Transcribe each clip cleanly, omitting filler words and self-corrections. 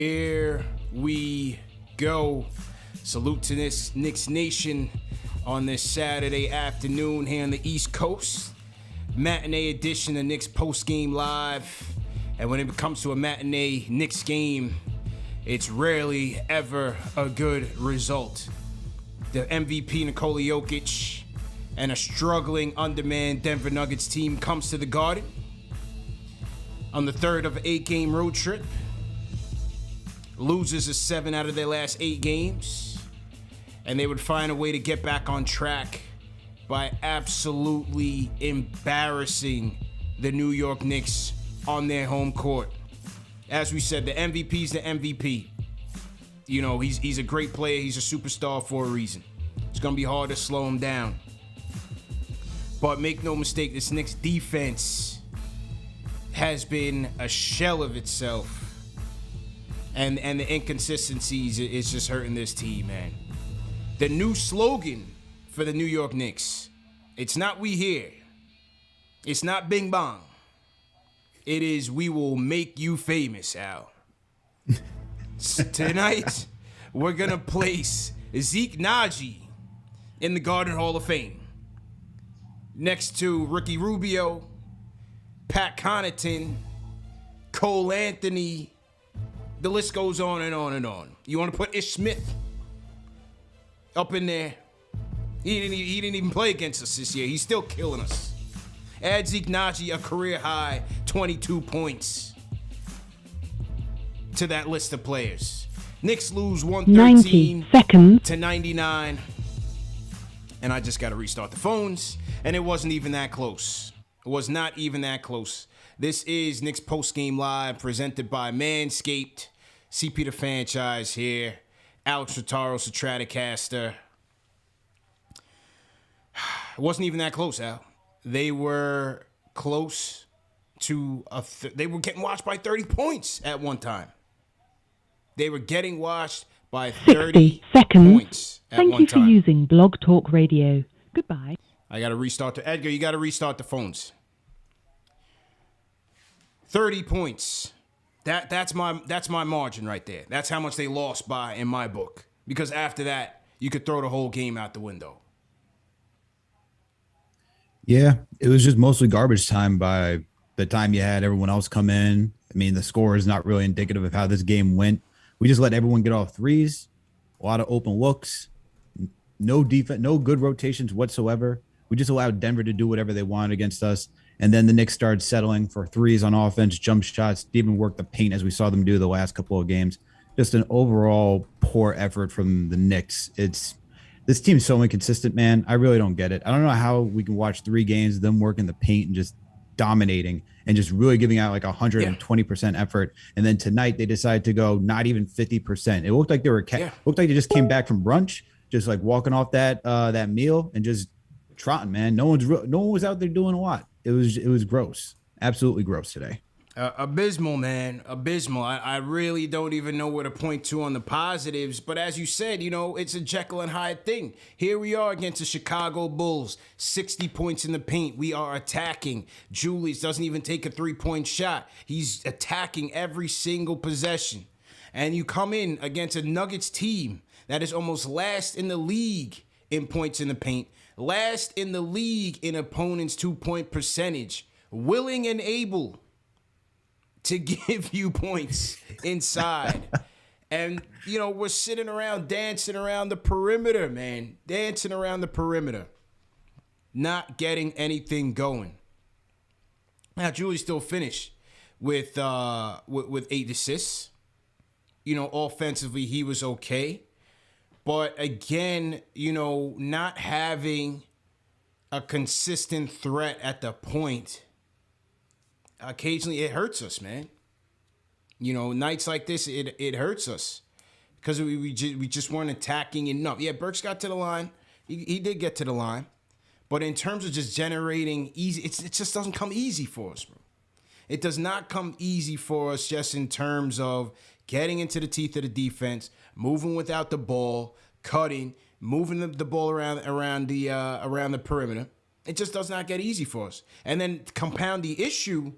Here we go. Salute to this Knicks Nation on this Saturday afternoon here on the East Coast. Matinee edition of Knicks Post Game Live. And when it comes to a matinee Knicks game, it's rarely ever a good result. The MVP Nikola Jokic and a struggling undermanned Denver Nuggets team comes to the Garden on the third of an 8-game road trip. Loses a 7 out of their last 8 games, and they would find a way to get back on track by absolutely embarrassing the New York Knicks on their home court. As we said, the MVP's the MVP. You know, he's a great player. He's a superstar for a reason. It's going to be hard to slow him down. But make no mistake, this Knicks defense has been a shell of itself. And the inconsistencies is just hurting this team, man. The new slogan for the New York Knicks, it's not "we here." It's not "bing bong." It is "we will make you famous," Al. Tonight, we're going to place Zeke Naji in the Garden Hall of Fame, next to Ricky Rubio, Pat Connaughton, Cole Anthony. The list goes on and on and on. You want to put Ish Smith up in there? He didn't even play against us this year. He's still killing us. Add Zeke Naji, a career high 22 points to that list of players. Knicks lose 113 to 99. And I just got to restart the phones. And it wasn't even that close. It was not even that close. This is Knicks Post Game Live, presented by Manscaped. CP the franchise here. Alex Rotaro, Stratocaster. It wasn't even that close, Al. They were close to they were getting watched by 30 points at one time. They were getting watched by 30 points at one time. Thank you for using Blog Talk Radio. Goodbye. I got to restart Edgar, you got to restart the phones. 30 points. That's my margin right there. That's how much they lost by in my book. Because after that, you could throw the whole game out the window. Yeah, it was just mostly garbage time by the time you had everyone else come in. I mean, the score is not really indicative of how this game went. We just let everyone get off threes, a lot of open looks, no defense, no good rotations whatsoever. We just allowed Denver to do whatever they wanted against us. And then the Knicks started settling for threes on offense, jump shots, didn't even work the paint as we saw them do the last couple of games. Just an overall poor effort from the Knicks. This team's so inconsistent, man. I really don't get it. I don't know how we can watch 3 games, them working the paint and just dominating and just really giving out like 120% effort. And then tonight they decided to go not even 50%. It looked like looked like they just came back from brunch, just like walking off that meal and just trotting, man. No one was out there doing a lot. It was gross. Absolutely gross today. Abysmal, man. Abysmal. I really don't even know where to point to on the positives. But as you said, it's a Jekyll and Hyde thing. Here we are against the Chicago Bulls. 60 points in the paint. We are attacking. Julius doesn't even take a 3-point shot. He's attacking every single possession. And you come in against a Nuggets team that is almost last in the league in points in the paint. Last in the league in opponents' 2-point percentage. Willing and able to give you points inside. And, we're sitting around dancing around the perimeter, man. Dancing around the perimeter. Not getting anything going. Now, Julius still finished with 8 assists. Offensively, he was okay. But again, not having a consistent threat at the point, occasionally it hurts us, man. Nights like this, it hurts us because we just weren't attacking enough. Yeah, Burks got to the line. He did get to the line. But in terms of just generating easy, it just doesn't come easy for us, bro. It does not come easy for us just in terms of getting into the teeth of the defense, moving without the ball, cutting, moving the ball around the perimeter. It just does not get easy for us. And then compound the issue,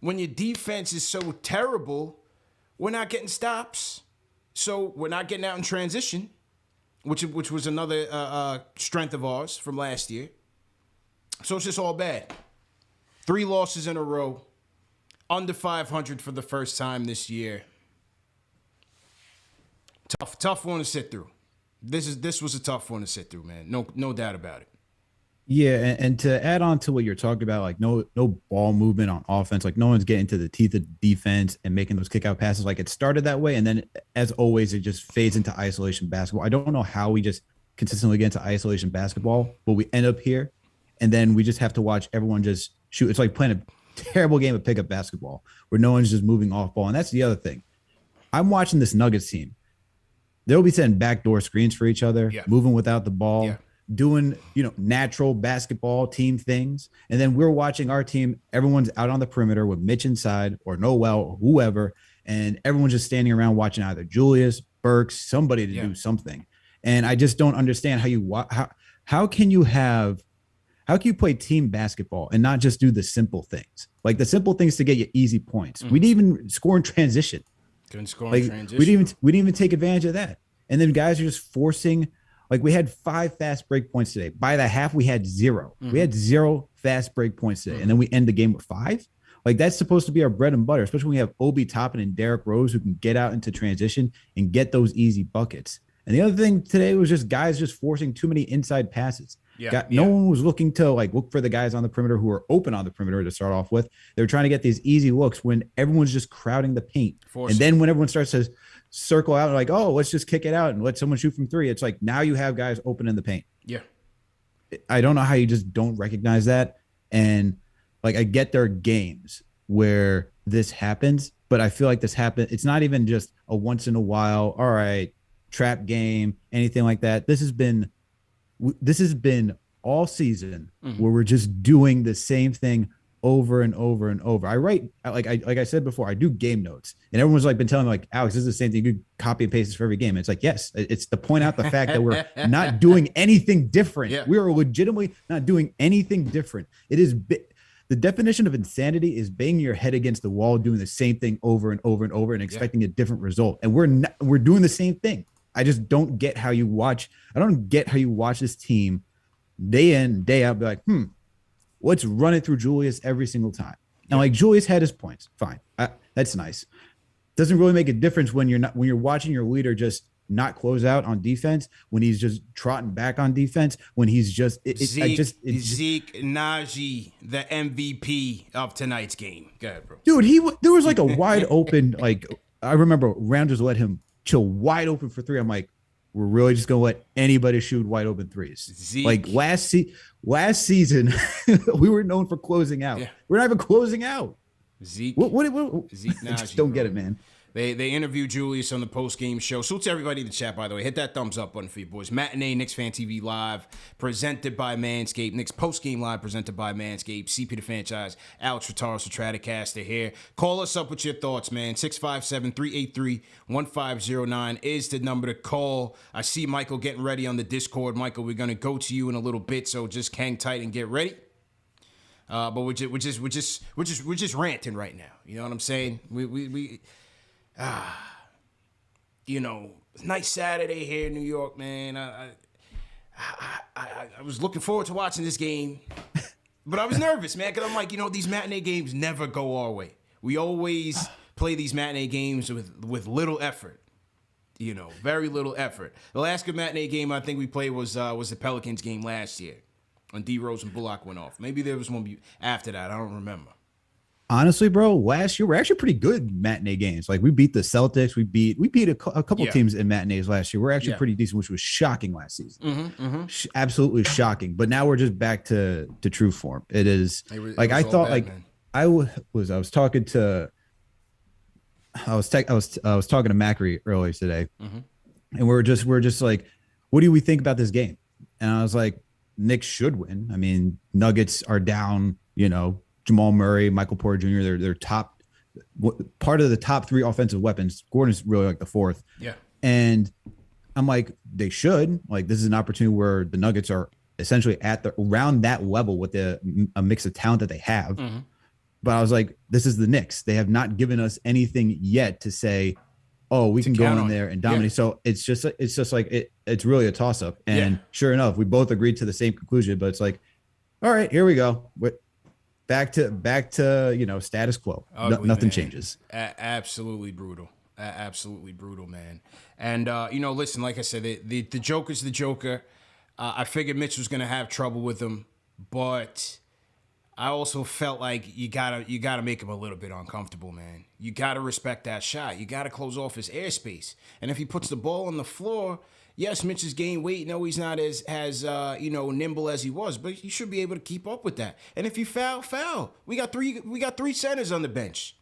when your defense is so terrible, we're not getting stops. So we're not getting out in transition, which was another strength of ours from last year. So it's just all bad. 3 losses in a row. Under 500 for the first time this year. Tough one to sit through. This was a tough one to sit through, man. No doubt about it. Yeah, and to add on to what you're talking about, like no ball movement on offense, like no one's getting to the teeth of defense and making those kick out passes. Like it started that way, and then as always, it just fades into isolation basketball. I don't know how we just consistently get into isolation basketball, but we end up here, and then we just have to watch everyone just shoot. It's like playing a terrible game of pickup basketball where no one's just moving off ball, and that's the other thing. I'm watching this Nuggets team. They'll be setting backdoor screens for each other, moving without the ball. Yeah. Doing, natural basketball team things. And then we're watching our team. Everyone's out on the perimeter with Mitch inside or Noel or whoever. And everyone's just standing around watching either Julius, Burks, somebody to do something. And I just don't understand how can you play team basketball and not just do the simple things? Like the simple things to get you easy points. We didn't even score in transition. Couldn't score in transition. We didn't even take advantage of that. And then guys are just forcing. Like we had 5 fast break points today. By the half, we had 0. We had 0 fast break points today. And then we end the game with 5. Like that's supposed to be our bread and butter, especially when we have Obi Toppin and Derrick Rose who can get out into transition and get those easy buckets. And the other thing today was just guys just forcing too many inside passes. No one was looking to look for the guys on the perimeter who are open on the perimeter to start off with. They're trying to get these easy looks when everyone's just crowding the paint. And then when everyone starts to circle out like, oh, let's just kick it out and let someone shoot from 3. It's like now you have guys open in the paint. Yeah. I don't know how you just don't recognize that. And like I get there are games where this happens, but I feel like this happens. It's not even just a once in a while, all right, trap game, anything like that. This has been all season where we're just doing the same thing over and over and over. I write, like I said before, I do game notes, and everyone's like been telling me like, Alex, this is the same thing. You copy and paste this for every game. And it's like, yes, it's to point out the fact that we're not doing anything different. Yeah. We are legitimately not doing anything different. It is the definition of insanity is banging your head against the wall, doing the same thing over and over and over and expecting a different result. And we're doing the same thing. I just don't get how you watch. I don't get how you watch this team day in, day out, be like, let's run it through Julius every single time. And like Julius had his points. Fine. That's nice. Doesn't really make a difference when you're watching your leader just not close out on defense, when he's just trotting back on defense, when he's just Zeke Najee, the MVP of tonight's game. Go ahead, bro. Dude, there was like a wide open, like I remember Rounders let him chill wide open for 3. I'm like, we're really just gonna let anybody shoot wide open 3s. Zeke. Like last season, we were known for closing out. Yeah. We're not even closing out. Zeke. What Zeke Najee, I just don't get it, man. They interviewed Julius on the post-game show. Salute to everybody in the chat, by the way. Hit that thumbs up button for you boys. Matinee, KnicksFanTV Live, presented by Manscaped. Knicks post-game live, presented by Manscaped. CP the franchise, Alex Rattaros, Stratocaster here. Call us up with your thoughts, man. 657-383-1509 is the number to call. I see Michael getting ready on the Discord. Michael, we're going to go to you in a little bit, so just hang tight and get ready. But we're just ranting right now. You know what I'm saying? Nice Saturday here in New York, man. I was looking forward to watching this game, but I was nervous, man, because I'm like, these matinee games never go our way. We always play these matinee games with little effort, very little effort. The last good matinee game I think we played was the Pelicans game last year when D Rose and Bullock went off. Maybe there was one after that. I don't remember. Honestly, bro, last year we're actually pretty good matinee games. Like we beat the Celtics, we beat a couple teams in matinees last year. We're actually pretty decent, which was shocking last season. Absolutely shocking. But now we're just back to true form. It is like I thought. Bad, like man. I was talking to Macri earlier today, and we're just like, what do we think about this game? And I was like, Knicks should win. I mean, Nuggets are down. Jamal Murray, Michael Porter Jr., they're top part of the top 3 offensive weapons. Gordon's really like the 4th. Yeah. And I'm like, they should. Like, this is an opportunity where the Nuggets are essentially around that level with a mix of talent that they have. But I was like, this is the Knicks. They have not given us anything yet to say, oh, we can go in there and dominate. Yeah. So it's just like it's really a toss up. And sure enough, we both agreed to the same conclusion. But it's like, all right, here we go. Back to status quo. Ugly, nothing man. Changes. Absolutely brutal. Absolutely brutal, man. And listen, like I said, the Joker's the Joker. I figured Mitch was gonna have trouble with him, but I also felt like you gotta make him a little bit uncomfortable, man. You gotta respect that shot. You gotta close off his airspace. And if he puts the ball on the floor, yes, Mitch has gained weight. No, he's not as nimble as he was, but he should be able to keep up with that. And if you foul. We got three centers on the bench.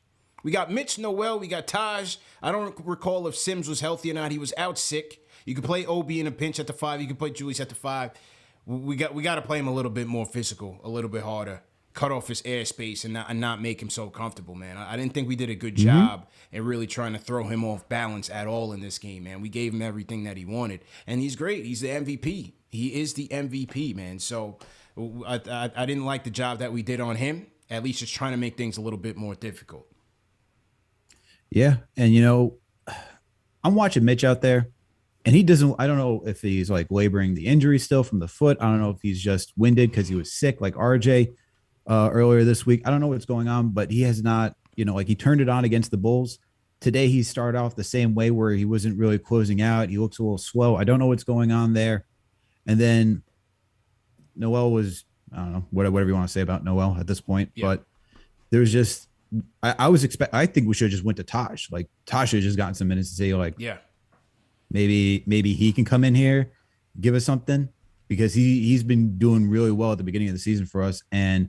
We got Mitch, Noel, we got Taj. I don't recall if Sims was healthy or not. He was out sick. You could play Obi in a pinch at the 5. You could play Julius at the 5. We got to play him a little bit more physical, a little bit harder. Cut off his airspace and not make him so comfortable, man. I didn't think we did a good job in really trying to throw him off balance at all in this game, man. We gave him everything that he wanted, and he's great. He's the MVP. He is the MVP, man. So I didn't like the job that we did on him, at least just trying to make things a little bit more difficult. Yeah, and I'm watching Mitch out there, and he doesn't. I don't know if he's like laboring the injury still from the foot. I don't know if he's just winded because he was sick, like RJ earlier this week. I don't know what's going on, but he has not. He turned it on against the Bulls today. He started off the same way where he wasn't really closing out. He looks a little slow. I don't know what's going on there. And then Noel was, I don't know, whatever you want to say about Noel at this point, but there's just. I think we should have just went to Taj. Like Taj should have just gotten some minutes to say, maybe he can come in here, give us something, because he's been doing really well at the beginning of the season for us. And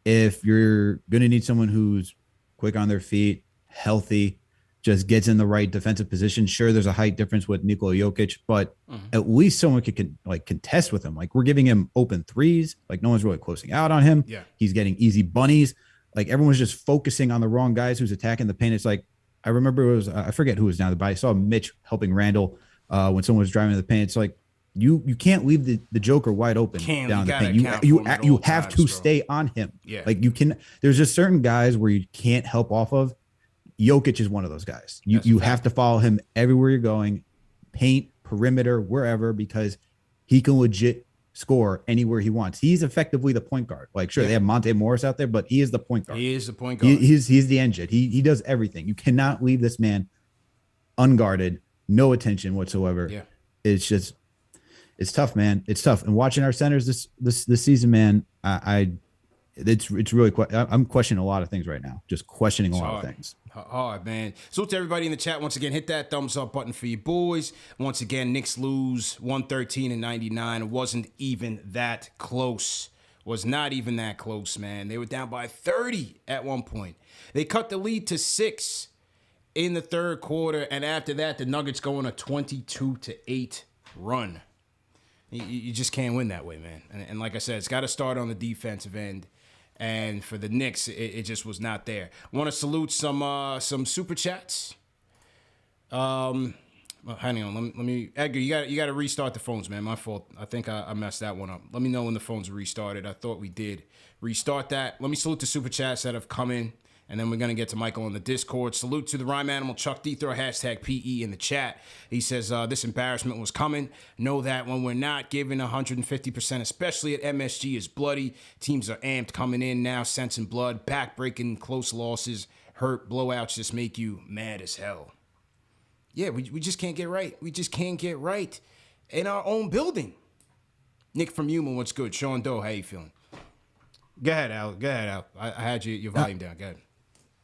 if you're gonna need someone who's quick on their feet, healthy, just gets in the right defensive position, sure, there's a height difference with Nikola Jokic, but at least someone can contest with him. Like we're giving him open threes, like no one's really closing out on him. Yeah, he's getting easy bunnies. Like everyone's just focusing on the wrong guys who's attacking the paint. It's like, I remember it was, I forget who was down the body. I saw Mitch helping Randall when someone was driving to the paint. It's like, you can't leave the Joker wide open down the paint. You have to stay on him. Yeah. Like you can, there's just certain guys where you can't help off of. Jokic is one of those guys. You have to follow him everywhere you're going, paint, perimeter, wherever, because he can legit score anywhere he wants. He's effectively the point guard. Like, sure, they have Monte Morris out there, but he is the point guard. He is the point guard. He's the engine. He does everything. You cannot leave this man unguarded, no attention whatsoever. Yeah. It's tough, man. It's tough. And watching our centers this season, man, it's really I'm questioning a lot of things right now. Just questioning a lot of things. Hard, man. So to everybody in the chat, once again, hit that thumbs up button for you boys. Once again, Knicks lose 113-99. It wasn't even that close. Was not even that close, man. They were down by 30 at one point. They cut the lead to 6 in the third quarter, and after that, the Nuggets go on a 22-8 run. You just can't win that way, man. And like I said, it's got to start on the defensive end. And for the Knicks, it just was not there. I want to salute some super chats. Hang on, let me Edgar, you got to restart the phones, man. My fault. I think I messed that one up. Let me know when the phones are restarted. I thought we did restart that. Let me salute the super chats that have come in, and then we're going to get to Michael on the Discord. Salute to the Rhyme Animal, Chuck D. Throw hashtag PE in the chat. He says, this embarrassment was coming. Know that when we're not giving 150%, especially at MSG, is bloody. Teams are amped coming in now, sensing blood, back-breaking, close losses, hurt, blowouts just make you mad as hell. Yeah, we just can't get right. We just can't get right in our own building. Nick from Yuma, what's good? Sean Doe, how you feeling? Go ahead, Al. Go ahead, Al. I had your volume down. Go ahead.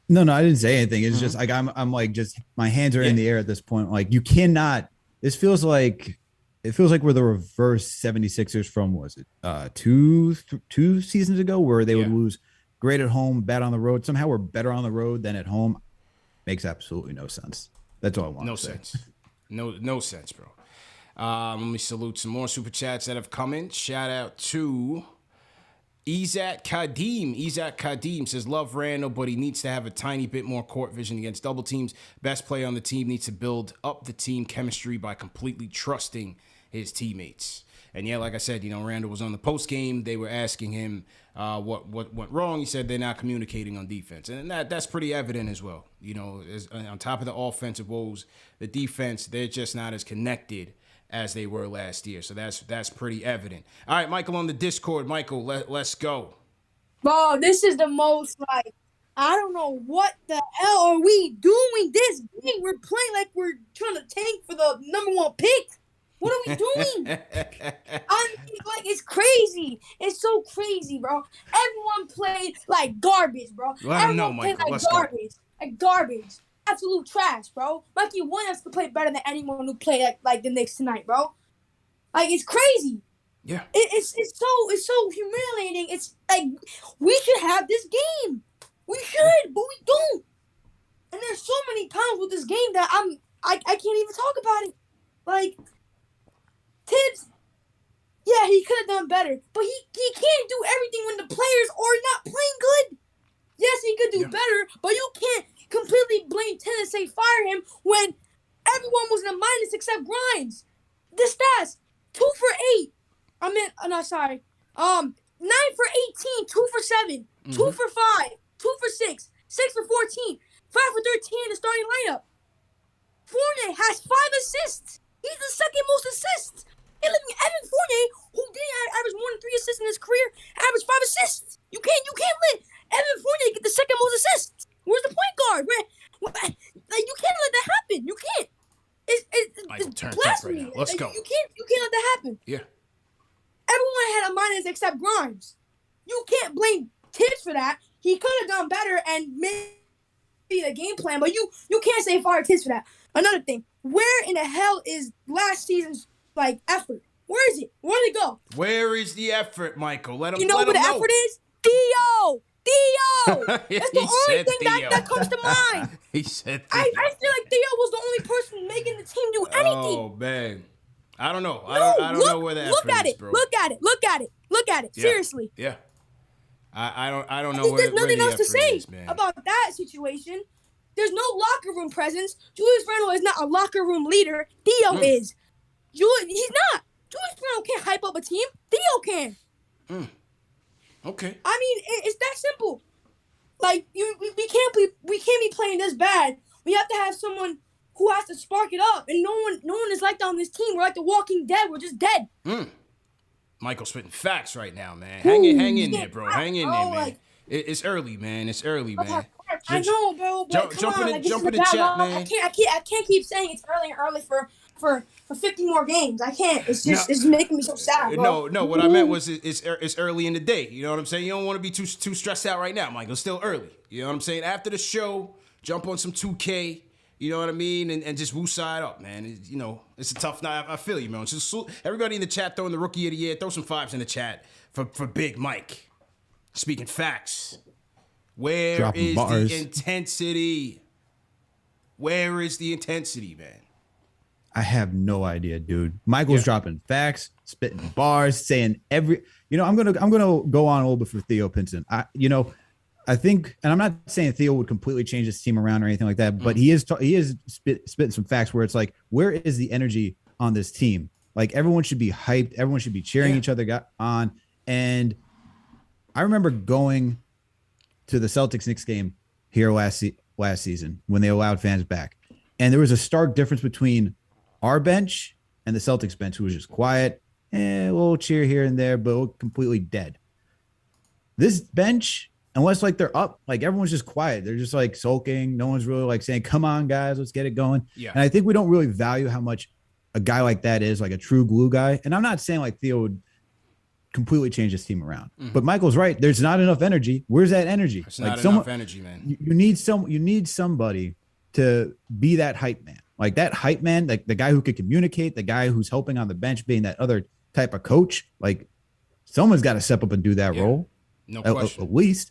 No, I didn't say anything. It's just like I'm like just my hands are in the air at this point. Like you cannot. This feels like we're the reverse 76ers from was it two seasons ago where they would lose great at home, bad on the road. Somehow we're better on the road than at home. Makes absolutely no sense. That's all I want. No sense. No sense, bro. Let me salute some more super chats that have come in. Shout out to Izat Kadim. Izat Kadim says, love Randall, but he needs to have a tiny bit more court vision against double teams. Best player on the team needs to build up the team chemistry by completely trusting his teammates. And yeah, like I said, Randall was on the post game. They were asking him what went wrong. He said they're not communicating on defense, and that's pretty evident as well. On top of the offensive woes, the defense, they're just not as connected as they were last year. So that's pretty evident. All right, Michael on the Discord. Michael, let's go. Bro, this is the most, like, I don't know what the hell are we doing this game. We're playing like we're trying to tank for the #1 pick. What are we doing? I mean, like, it's crazy. It's so crazy, bro. Everyone played like garbage, bro. Let him know, Michael. Let's garbage. go. Like garbage. Absolute trash, bro. Mikey Williams could play better than anyone who played like the Knicks tonight, bro. Like, it's crazy. Yeah. It's so humiliating. It's like we should have this game. We should, but we don't. And there's so many problems with this game that I can't even talk about it. Like, Tibbs, yeah, he could have done better, but he can't do everything when the players are not playing good. Yes, he could do better, but you can't completely blame Tibbs and say fire him when everyone was in a minus except Grimes. The stats: 2 for 8. 9 for 18, 2 for 7, 2 for 5, 2 for 6, 6 for 14, 5 for 13 in the starting lineup. Fournier has 5 assists. He's the second most assists. And Evan Fournier, who didn't average more than 3 assists in his career, averaged 5 assists. You can't let Evan Fournier get the second most assists. Where's the point guard? Like, you can't let that happen. You can't. It's blasphemy. Right, let's go. You can't let that happen. Yeah. Everyone had a minus except Grimes. You can't blame Tibbs for that. He could have done better and maybe the game plan, but you can't say fire Tibbs for that. Another thing, where in the hell is last season's effort? Where is it? Where did it go? Where is the effort, Michael? Let him know. You know what the effort is? Theo! That's the only thing that comes to mind. He said Theo. I feel like Theo was the only person making the team do anything. Oh, man. I don't know. I don't know where the effort is, bro. Look at it. Yeah. Seriously. Yeah. I don't know where There's nothing the else to effort say is, man. about that situation. There's no locker room presence. Julius Randle is not a locker room leader. Theo is. He's not. Julius Randle can't hype up a team. Theo can. Okay. I mean, it's that simple. Like, we can't be playing this bad. We have to have someone who has to spark it up, and no one is like that on this team. We're like the Walking Dead. We're just dead. Michael's spitting facts right now, man. Hang in there, bro. Hang in there, man. Like, it's early, man. It's early, man. I know, bro. But Jump in jump the chat, man. I can't keep saying it's early for 50 more games. I can't. It's just it's making me so sad, bro. No. What I meant was it's early in the day. You know what I'm saying? You don't want to be too stressed out right now, Michael. It's still early. You know what I'm saying? After the show, jump on some 2K. You know what I mean? And just woo side up, man. It's a tough night. I feel you, man. Just everybody in the chat throwing the rookie of the year. Throw some 5s in the chat for Big Mike. Speaking facts. Where Dropping is bars. the intensity? Where is the intensity, man? I have no idea, dude. Michael's dropping facts, spitting bars, saying I'm gonna go on a little bit for Theo Pinson. I think, and I'm not saying Theo would completely change his team around or anything like that, but he is spitting some facts where it's like, where is the energy on this team? Like, everyone should be hyped, everyone should be cheering each other on. And I remember going to the Celtics-Knicks game here last season when they allowed fans back, and there was a stark difference between our bench and the Celtics bench, who was just quiet, a little cheer here and there, but completely dead. This bench, unless they're up, everyone's just quiet. They're just sulking. No one's really saying, "Come on, guys, let's get it going." Yeah. And I think we don't really value how much a guy like that is, a true glue guy. And I'm not saying Theo would completely change his team around, but Michael's right. There's not enough energy. Where's that energy? It's not enough energy, man. You need somebody to be that hype man. That hype man, the guy who could communicate, the guy who's helping on the bench, being that other type of coach. Someone's got to step up and do that role. No question. At least.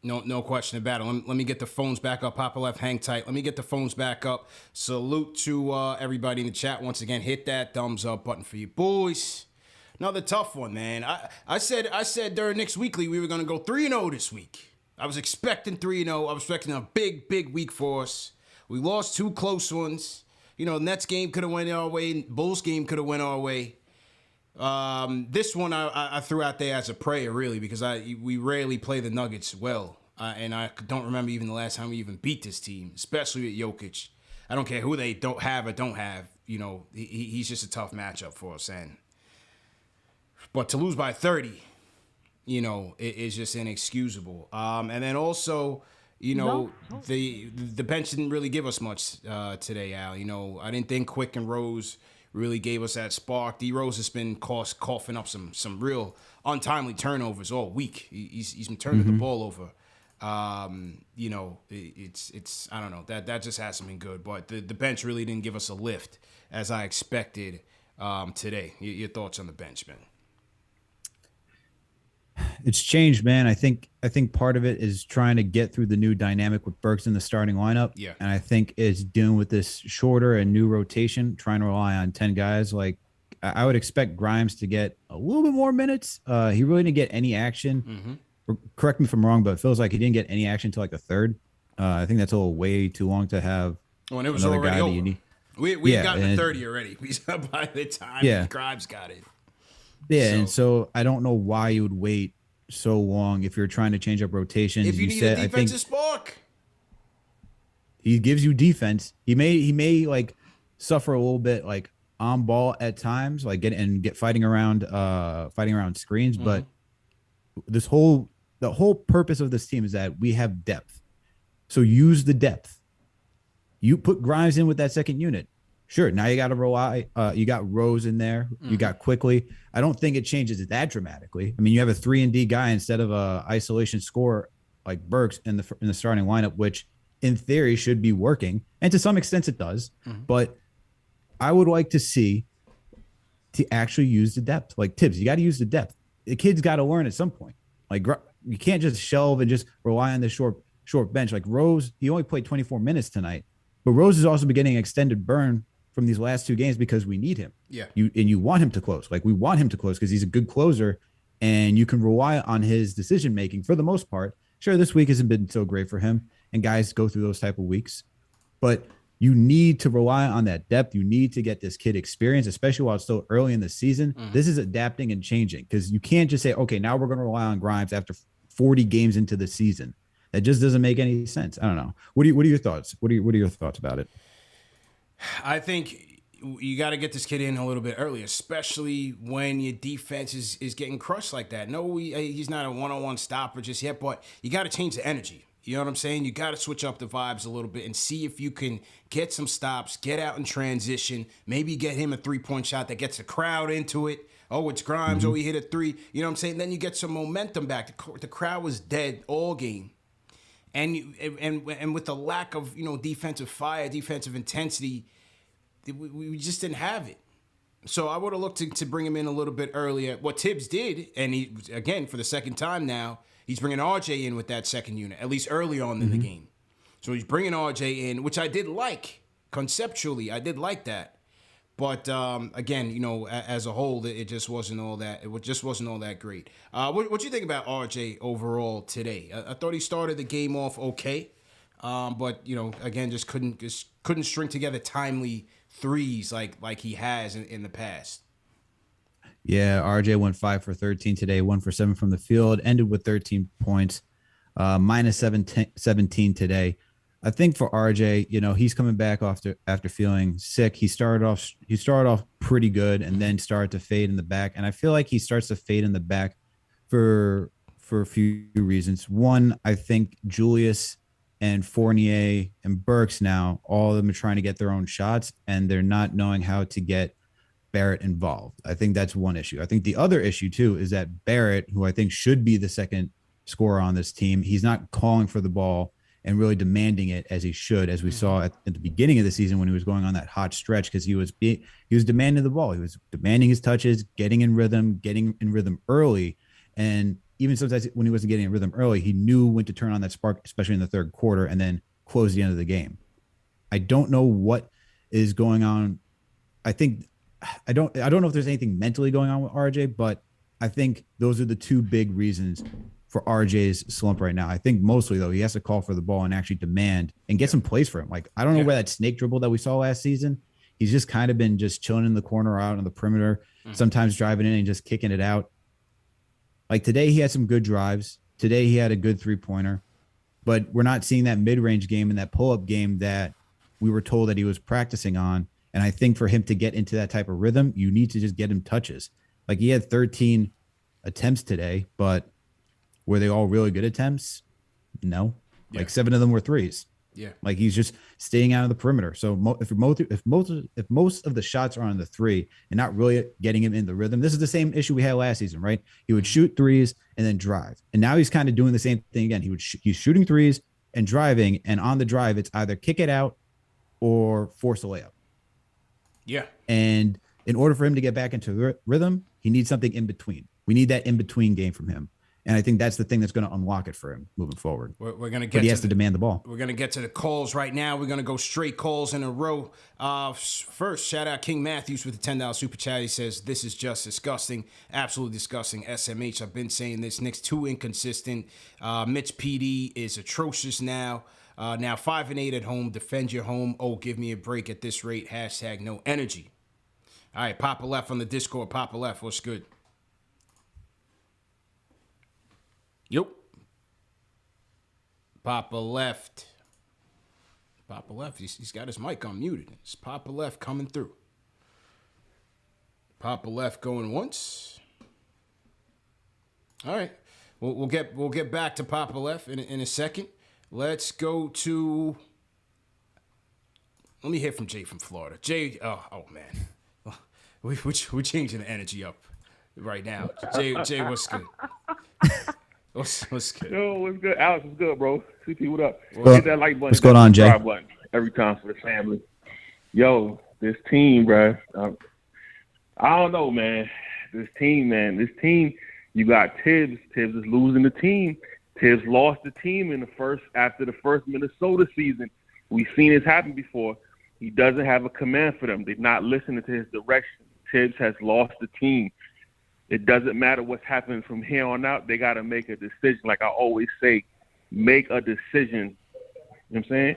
No question about it. Let me get the phones back up. Papa Left, hang tight. Let me get the phones back up. Salute to everybody in the chat. Once again, hit that thumbs up button for you boys. Another tough one, man. I said during Knicks Weekly we were going to go 3-0 this week. I was expecting 3-0. I was expecting a big week for us. We lost 2 close ones. Nets game could have went our way. Bulls game could have went our way. This one I threw out there as a prayer, really, because we rarely play the Nuggets well. And I don't remember even the last time we even beat this team, especially with Jokic. I don't care who they don't have or don't have. He's just a tough matchup for us. But to lose by 30, is just inexcusable. And then also, the bench didn't really give us much today, Al. I didn't think Quick and Rose really gave us that spark. D Rose has been coughing up some real untimely turnovers all week. He's been turning the ball over. It's I don't know, that just hasn't been good. But the bench really didn't give us a lift as I expected today. Your thoughts on the bench, man? It's changed, man. I think part of it is trying to get through the new dynamic with Burks in the starting lineup. Yeah. And I think it's dealing with this shorter and new rotation, trying to rely on 10 guys. Like, I would expect Grimes to get a little bit more minutes. He really didn't get any action. Correct me if I'm wrong, but it feels like he didn't get any action until like the third. I think that's a little way too long to have. When it was another already guy over. that you need. We had gotten to 30 already. By the time Grimes got it. Yeah, and so I don't know why you would wait so long if you're trying to change up rotations. If you need a defensive spark, he gives you defense. He may like suffer a little bit like on ball at times, like get fighting around screens. But the whole purpose of this team is that we have depth. So use the depth. You put Grimes in with that second unit. Sure, now you got to rely. You got Rose in there. You got Quickly. I don't think it changes it that dramatically. I mean, you have a 3-and-D guy instead of a isolation scorer like Burks in the starting lineup, which in theory should be working, and to some extent it does. But I would like to see to actually use the depth. Like Tibbs, you got to use the depth. The kid's got to learn at some point. Like you can't just shelve and just rely on the short bench. Like Rose, he only played 24 minutes tonight, but Rose has also been getting extended burn from these last two games because we need him. Yeah. You want him to close. Like we want him to close because he's a good closer and you can rely on his decision-making for the most part. Sure, this week hasn't been so great for him and guys go through those type of weeks, but you need to rely on that depth. You need to get this kid experience, especially while it's still early in the season. This is adapting and changing because you can't just say, okay, now we're going to rely on Grimes after 40 games into the season. That just doesn't make any sense. I don't know. What are your thoughts? What are your thoughts about it? I think you got to get this kid in a little bit early, especially when your defense is getting crushed like that. No, he's not a one-on-one stopper just yet, but you got to change the energy. You know what I'm saying? You got to switch up the vibes a little bit and see if you can get some stops, get out in transition, maybe get him a three-point shot that gets the crowd into it. Oh, it's Grimes. Oh, he hit a three. You know what I'm saying? Then you get some momentum back. The crowd was dead all game. And with the lack of defensive fire, defensive intensity, we just didn't have it. So I would have looked to bring him in a little bit earlier. What Tibbs did, and he again for the second time now, he's bringing RJ in with that second unit, at least early on in the game. So he's bringing RJ in, which I did like conceptually. I did like that. But again, as a whole, it just wasn't all that. It just wasn't all that great. What you think about RJ overall today? I thought he started the game off okay, but again, just couldn't string together timely threes like he has in the past. Yeah, RJ went 5 for 13 today, 1 for 7 from the field, ended with 13 points, minus 17 today. I think for RJ, he's coming back after feeling sick. He started off pretty good and then started to fade in the back. And I feel like he starts to fade in the back for a few reasons. One, I think Julius and Fournier and Burks now, all of them are trying to get their own shots and they're not knowing how to get Barrett involved. I think that's one issue. I think the other issue too is that Barrett, who I think should be the second scorer on this team, he's not calling for the ball and really demanding it as he should, as we saw at the beginning of the season when he was going on that hot stretch, because he was demanding the ball. He was demanding his touches, getting in rhythm early. And even sometimes when he wasn't getting in rhythm early, he knew when to turn on that spark, especially in the third quarter, and then close the end of the game. I don't know what is going on. I don't know if there's anything mentally going on with RJ, but I think those are the two big reasons for RJ's slump right now. I think mostly, though, he has to call for the ball and actually demand and get some plays for him. Like, I don't know where that snake dribble that we saw last season. He's just kind of been just chilling in the corner out on the perimeter, sometimes driving in and just kicking it out. Like today, he had some good drives. Today, he had a good three-pointer. But we're not seeing that mid-range game and that pull-up game that we were told that he was practicing on. And I think for him to get into that type of rhythm, you need to just get him touches. Like he had 13 attempts today, but were they all really good attempts? No. Like 7 of them were threes. Yeah. Like he's just staying out of the perimeter. So if most of the shots are on the three and not really getting him in the rhythm, this is the same issue we had last season, right? He would shoot threes and then drive. And now he's kind of doing the same thing again. He's shooting threes and driving, and on the drive, it's either kick it out or force a layup. Yeah. And in order for him to get back into rhythm, he needs something in between. We need that in between game from him. And I think that's the thing that's going to unlock it for him moving forward. We're going to get. But he has to demand the ball. We're going to get to the calls right now. We're going to go straight calls in a row. First, shout out King Matthews with the $10 super chat. He says, "This is just disgusting, absolutely disgusting." SMH, I've been saying this. Knicks too inconsistent. Mitch PD is atrocious now. Now 5-8 at home. Defend your home. Oh, give me a break at this rate. # no energy. All right, Papa Left on the Discord. Papa Left, what's good? Yep. Papa Left. Papa Left. He's got his mic unmuted. It's Papa Left coming through. Papa Left going once. All right. We'll get back to Papa Left in a second. Let's go to. Let me hear from Jay from Florida. Jay. Oh man. We're changing the energy up right now. Jay, what's good? What's good? Yo, what's good? Alex, what's good, bro? CP, what up? Well, hit that like button. What's going on, Jay? Button every time for the family. Yo, this team, bro. I don't know, man. This team, you got Tibbs. Tibbs is losing the team. Tibbs lost the team after the first Minnesota season. We've seen this happen before. He doesn't have a command for them. They're not listening to his direction. Tibbs has lost the team. It doesn't matter what's happening from here on out. They got to make a decision. Like I always say, make a decision. You know what I'm saying?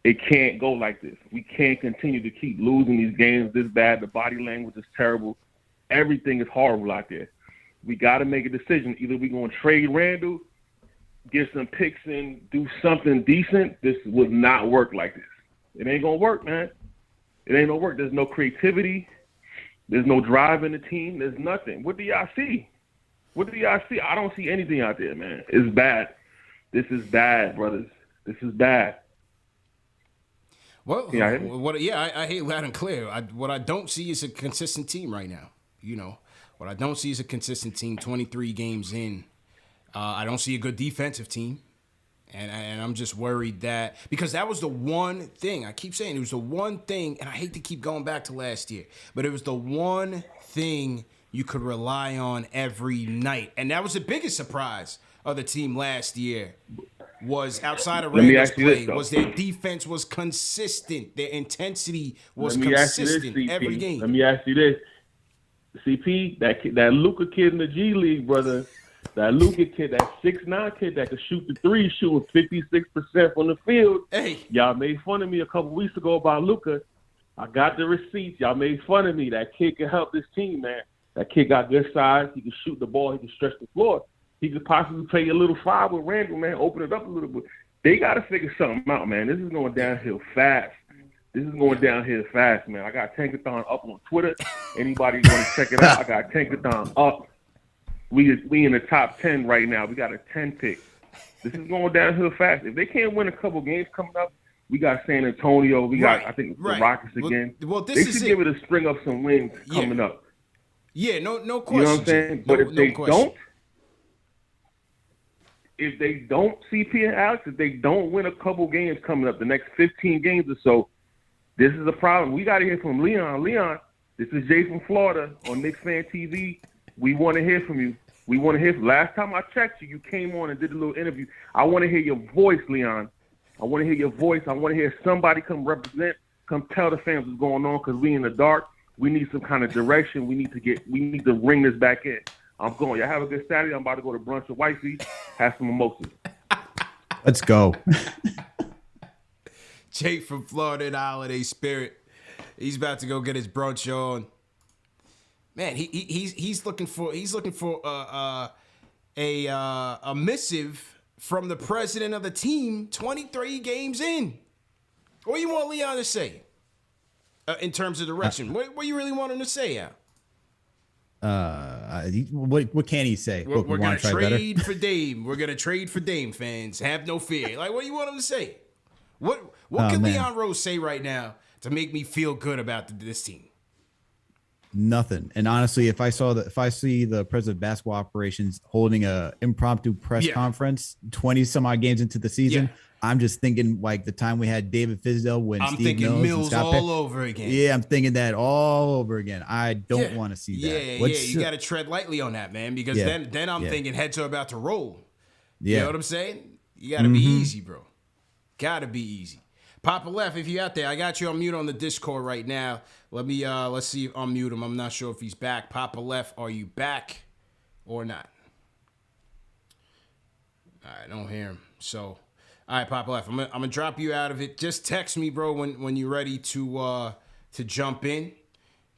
It can't go like this. We can't continue to keep losing these games this bad. The body language is terrible. Everything is horrible out there. We got to make a decision. Either we're going to trade Randall, get some picks in, do something decent. This would not work like this. It ain't going to work, man. It ain't going to work. There's no creativity. There's no drive in the team. There's nothing. What do y'all see? I don't see anything out there, man. It's bad. This is bad, brothers. This is bad. Well, I hear loud and clear. What I don't see is a consistent team right now. You know, what I don't see is a consistent team 23 games in. I don't see a good defensive team. And I'm just worried that because that was the one thing I keep saying. It was the one thing, and I hate to keep going back to last year, but it was the one thing you could rely on every night. And that was the biggest surprise of the team last year was outside of Randall's play, was their defense was consistent. Their intensity was consistent every game. Let me ask you this. CP, that Luka kid in the G League, brother. That Luka kid, that 6'9" kid that could shoot the three, shooting 56% from the field. Hey, y'all made fun of me a couple weeks ago about Luka. I got the receipts. Y'all made fun of me. That kid can help this team, man. That kid got good size. He can shoot the ball. He can stretch the floor. He could possibly play a little 5 with Randall, man. Open it up a little bit. They got to figure something out, man. This is going downhill fast. Man. I got Tankathon up on Twitter. Anybody want to check it out? I got Tankathon up. We in the top 10 right now. We got a 10 pick. This is going downhill fast. If they can't win a couple games coming up, we got San Antonio. We got, I think, the Rockets again. Well, they should give it a string of some wins coming up. Yeah, no question. You know what I'm saying? But if they don't, CP and Alex, if they don't win a couple games coming up, the next 15 games or so, this is a problem. We got to hear from Leon. Leon, this is Jay from Florida on KnicksFanTV. We want to hear from you. Last time I checked you, you came on and did a little interview. I want to hear your voice, Leon. I want to hear your voice. I want to hear somebody come represent, come tell the fans what's going on because we in the dark. We need some kind of direction. We need to ring this back in. I'm going. Y'all have a good Saturday. I'm about to go to brunch with wifey. Have some mimosas. Let's go. Jake from Florida in the holiday spirit. He's about to go get his brunch on. Man, he's looking for a missive from the president of the team 23 games in. What do you want Leon to say in terms of direction? What do you really want him to say, Al? What can he say? We're gonna trade better? for Dame. We're gonna trade for Dame, fans. Have no fear. Like, what do you want him to say? What can man. Leon Rose say right now to make me feel good about this team? Nothing. And honestly, if I see the president of basketball operations holding a impromptu press conference 20 some odd games into the season, I'm just thinking like the time we had David Fizdale when I'm Steve thinking Mills and all over again. Yeah, I'm thinking that all over again. I don't want to see that. You got to tread lightly on that, man, because then I'm thinking heads are about to roll. Yeah. You know what I'm saying? You got to be easy, bro. Got to be easy. Papa Left, if you're out there, I got you on mute on the Discord right now. Let's see, unmute him. I'm not sure if he's back. Papa Left, are you back or not? All right, I don't hear him. So, all right, Papa Left, I'm gonna drop you out of it. Just text me, bro, when you're ready to jump in.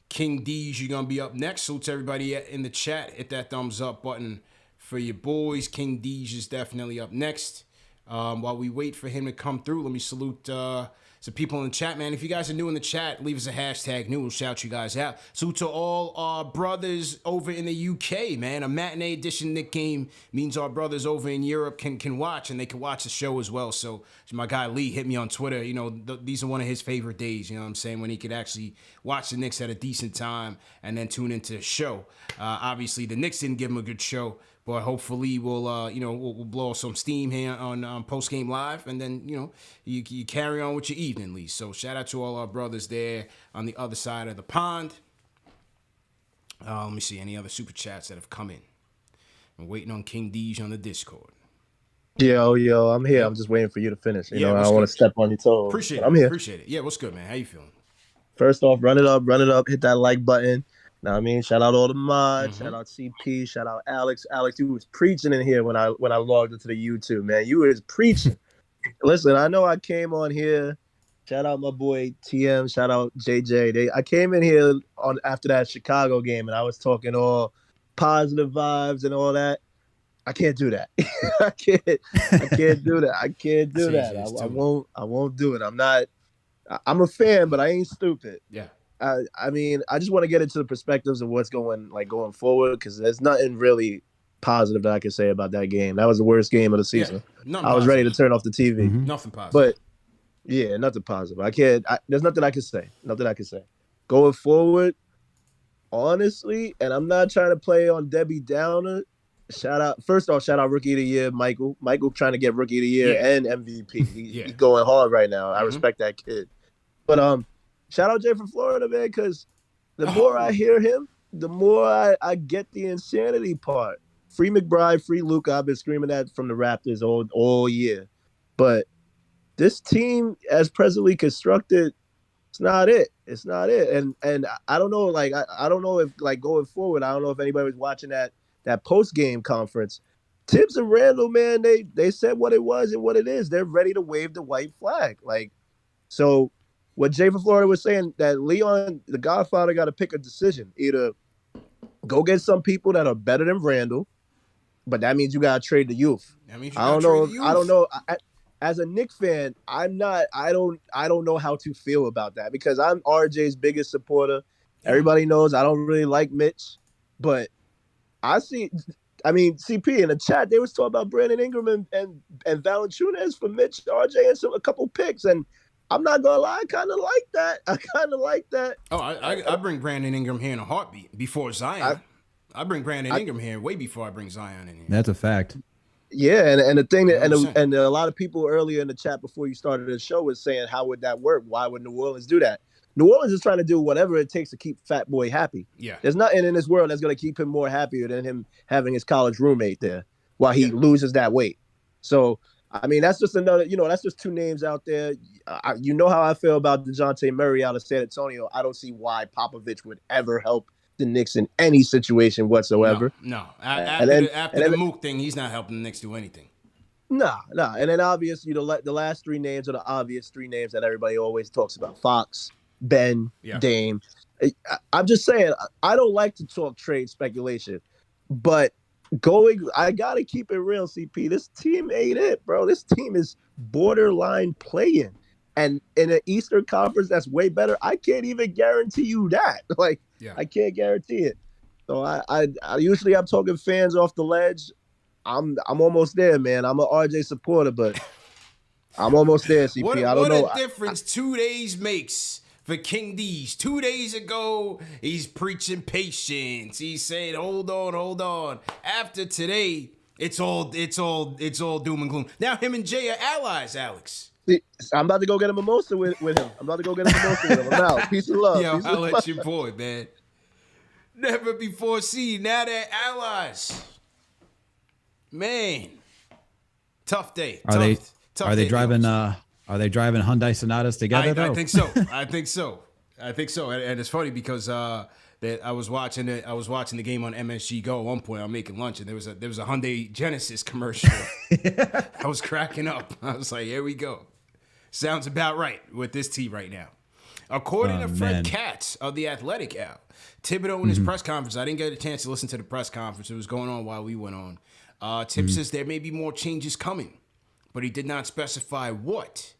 King D's, you're gonna be up next. Salute to everybody in the chat. Hit that thumbs up button for your boys. King D's is definitely up next. While we wait for him to come through, let me salute some people in the chat, man. If you guys are new in the chat, leave us a hashtag new. We'll shout you guys out. Salute to all our brothers over in the UK, man. A matinee edition Knick game means our brothers over in Europe can watch, and they can watch the show as well. So my guy Lee hit me on Twitter. You know, these are one of his favorite days, you know what I'm saying, when he could actually watch the Knicks at a decent time and then tune into the show. Obviously, the Knicks didn't give him a good show, but hopefully we'll blow some steam here on Post Game Live, and then you carry on with your evening, Lee. So shout out to all our brothers there on the other side of the pond. Let me see any other super chats that have come in. I'm waiting on King Deej on the Discord. Yo, I'm here. I'm just waiting for you to finish. You know, I don't want to step on your toes. Appreciate it. I'm here. Appreciate it. Yeah, what's good, man? How you feeling? First off, run it up, hit that like button. Know what I mean? Shout out all the mods, shout out CP, shout out Alex. Alex, you was preaching in here when I logged into the YouTube, man. You was preaching. Listen, I know I came on here. Shout out my boy TM, shout out JJ. I came in here after that Chicago game, and I was talking all positive vibes and all that. I can't do that. I can't do that. I can't do that. I won't do it. I'm a fan, but I ain't stupid. Yeah. I mean, I just want to get into the perspectives of what's going forward, because there's nothing really positive that I can say about that game. That was the worst game of the season. Yeah, I was ready to turn off the TV. Nothing positive. But yeah, nothing positive. There's nothing I can say. Nothing I can say. Going forward, honestly, and I'm not trying to play on Debbie Downer. First off, shout out Rookie of the Year, Michael. Michael trying to get Rookie of the Year and MVP. He's going hard right now. I respect that kid. But shout out Jay from Florida, man, because the more I hear him, the more I get the insanity part. Free McBride, free Luka. I've been screaming that from the Raptors all year. But this team, as presently constructed, it's not it. It's not it. And I don't know, I don't know if, going forward, I don't know if anybody was watching that post-game conference. Tibbs and Randall, man, they said what it was and what it is. They're ready to wave the white flag. So what Jay from Florida was saying, that Leon, the Godfather, got to pick a decision. Either go get some people that are better than Randall, but that means you got to trade the youth. I don't know. As a Knicks fan, I don't know how to feel about that, because I'm RJ's biggest supporter. Everybody knows I don't really like Mitch, but CP in the chat, they was talking about Brandon Ingram and Valanciunas for Mitch, RJ, and a couple picks, and I'm not gonna lie, I kind of like that. Oh, I bring Brandon Ingram here in a heartbeat before Zion. I bring Brandon Ingram here way before I bring Zion in here. That's a fact. Yeah, and the thing that and a lot of people earlier in the chat before you started the show was saying, how would that work? Why would New Orleans do that? New Orleans is trying to do whatever it takes to keep Fat Boy happy. Yeah, there's nothing in this world that's gonna keep him more happier than him having his college roommate there while he loses that weight. So I mean, that's just another, that's just two names out there. You know how I feel about DeJounte Murray out of San Antonio. I don't see why Popovich would ever help the Knicks in any situation whatsoever. No. And then- After and the then- Mook thing, he's not helping the Knicks do anything. Nah. And then obvious, the last three names are the obvious three names that everybody always talks about: Fox, Ben, Yeah. Dame. I'm just saying, I don't like to talk trade speculation, but I gotta keep it real, CP. This team ain't it, bro. This team is borderline playing. And in an Eastern Conference that's way better, I can't even guarantee you that. Like, Yeah. I can't guarantee it. So I usually I'm talking fans off the ledge. I'm almost there, man. I'm an RJ supporter, but I'm almost there, CP. What I don't know. a difference 2 days makes for King D's. 2 days ago, he's preaching patience. He's saying, hold on. After today, it's all doom and gloom. Now him and Jay are allies, Alex. I'm about to go get a mimosa with him. I'm out. Peace and love. Yo, Peace I'll and let your boy, man. Never before seen. Now they're allies. Man. Tough day. Are they driving Hyundai Sonatas together though? I think so. And it's funny because that I was watching the game on MSG Go at one point. I'm making lunch and there was a Hyundai Genesis commercial. I was cracking up. I was like, here we go. Sounds about right with this team right now. According to Fred Katz of The Athletic, Thibodeau in his press conference, I didn't get a chance to listen to the press conference. It was going on while we went on. Tip says there may be more changes coming, but he did not specify what.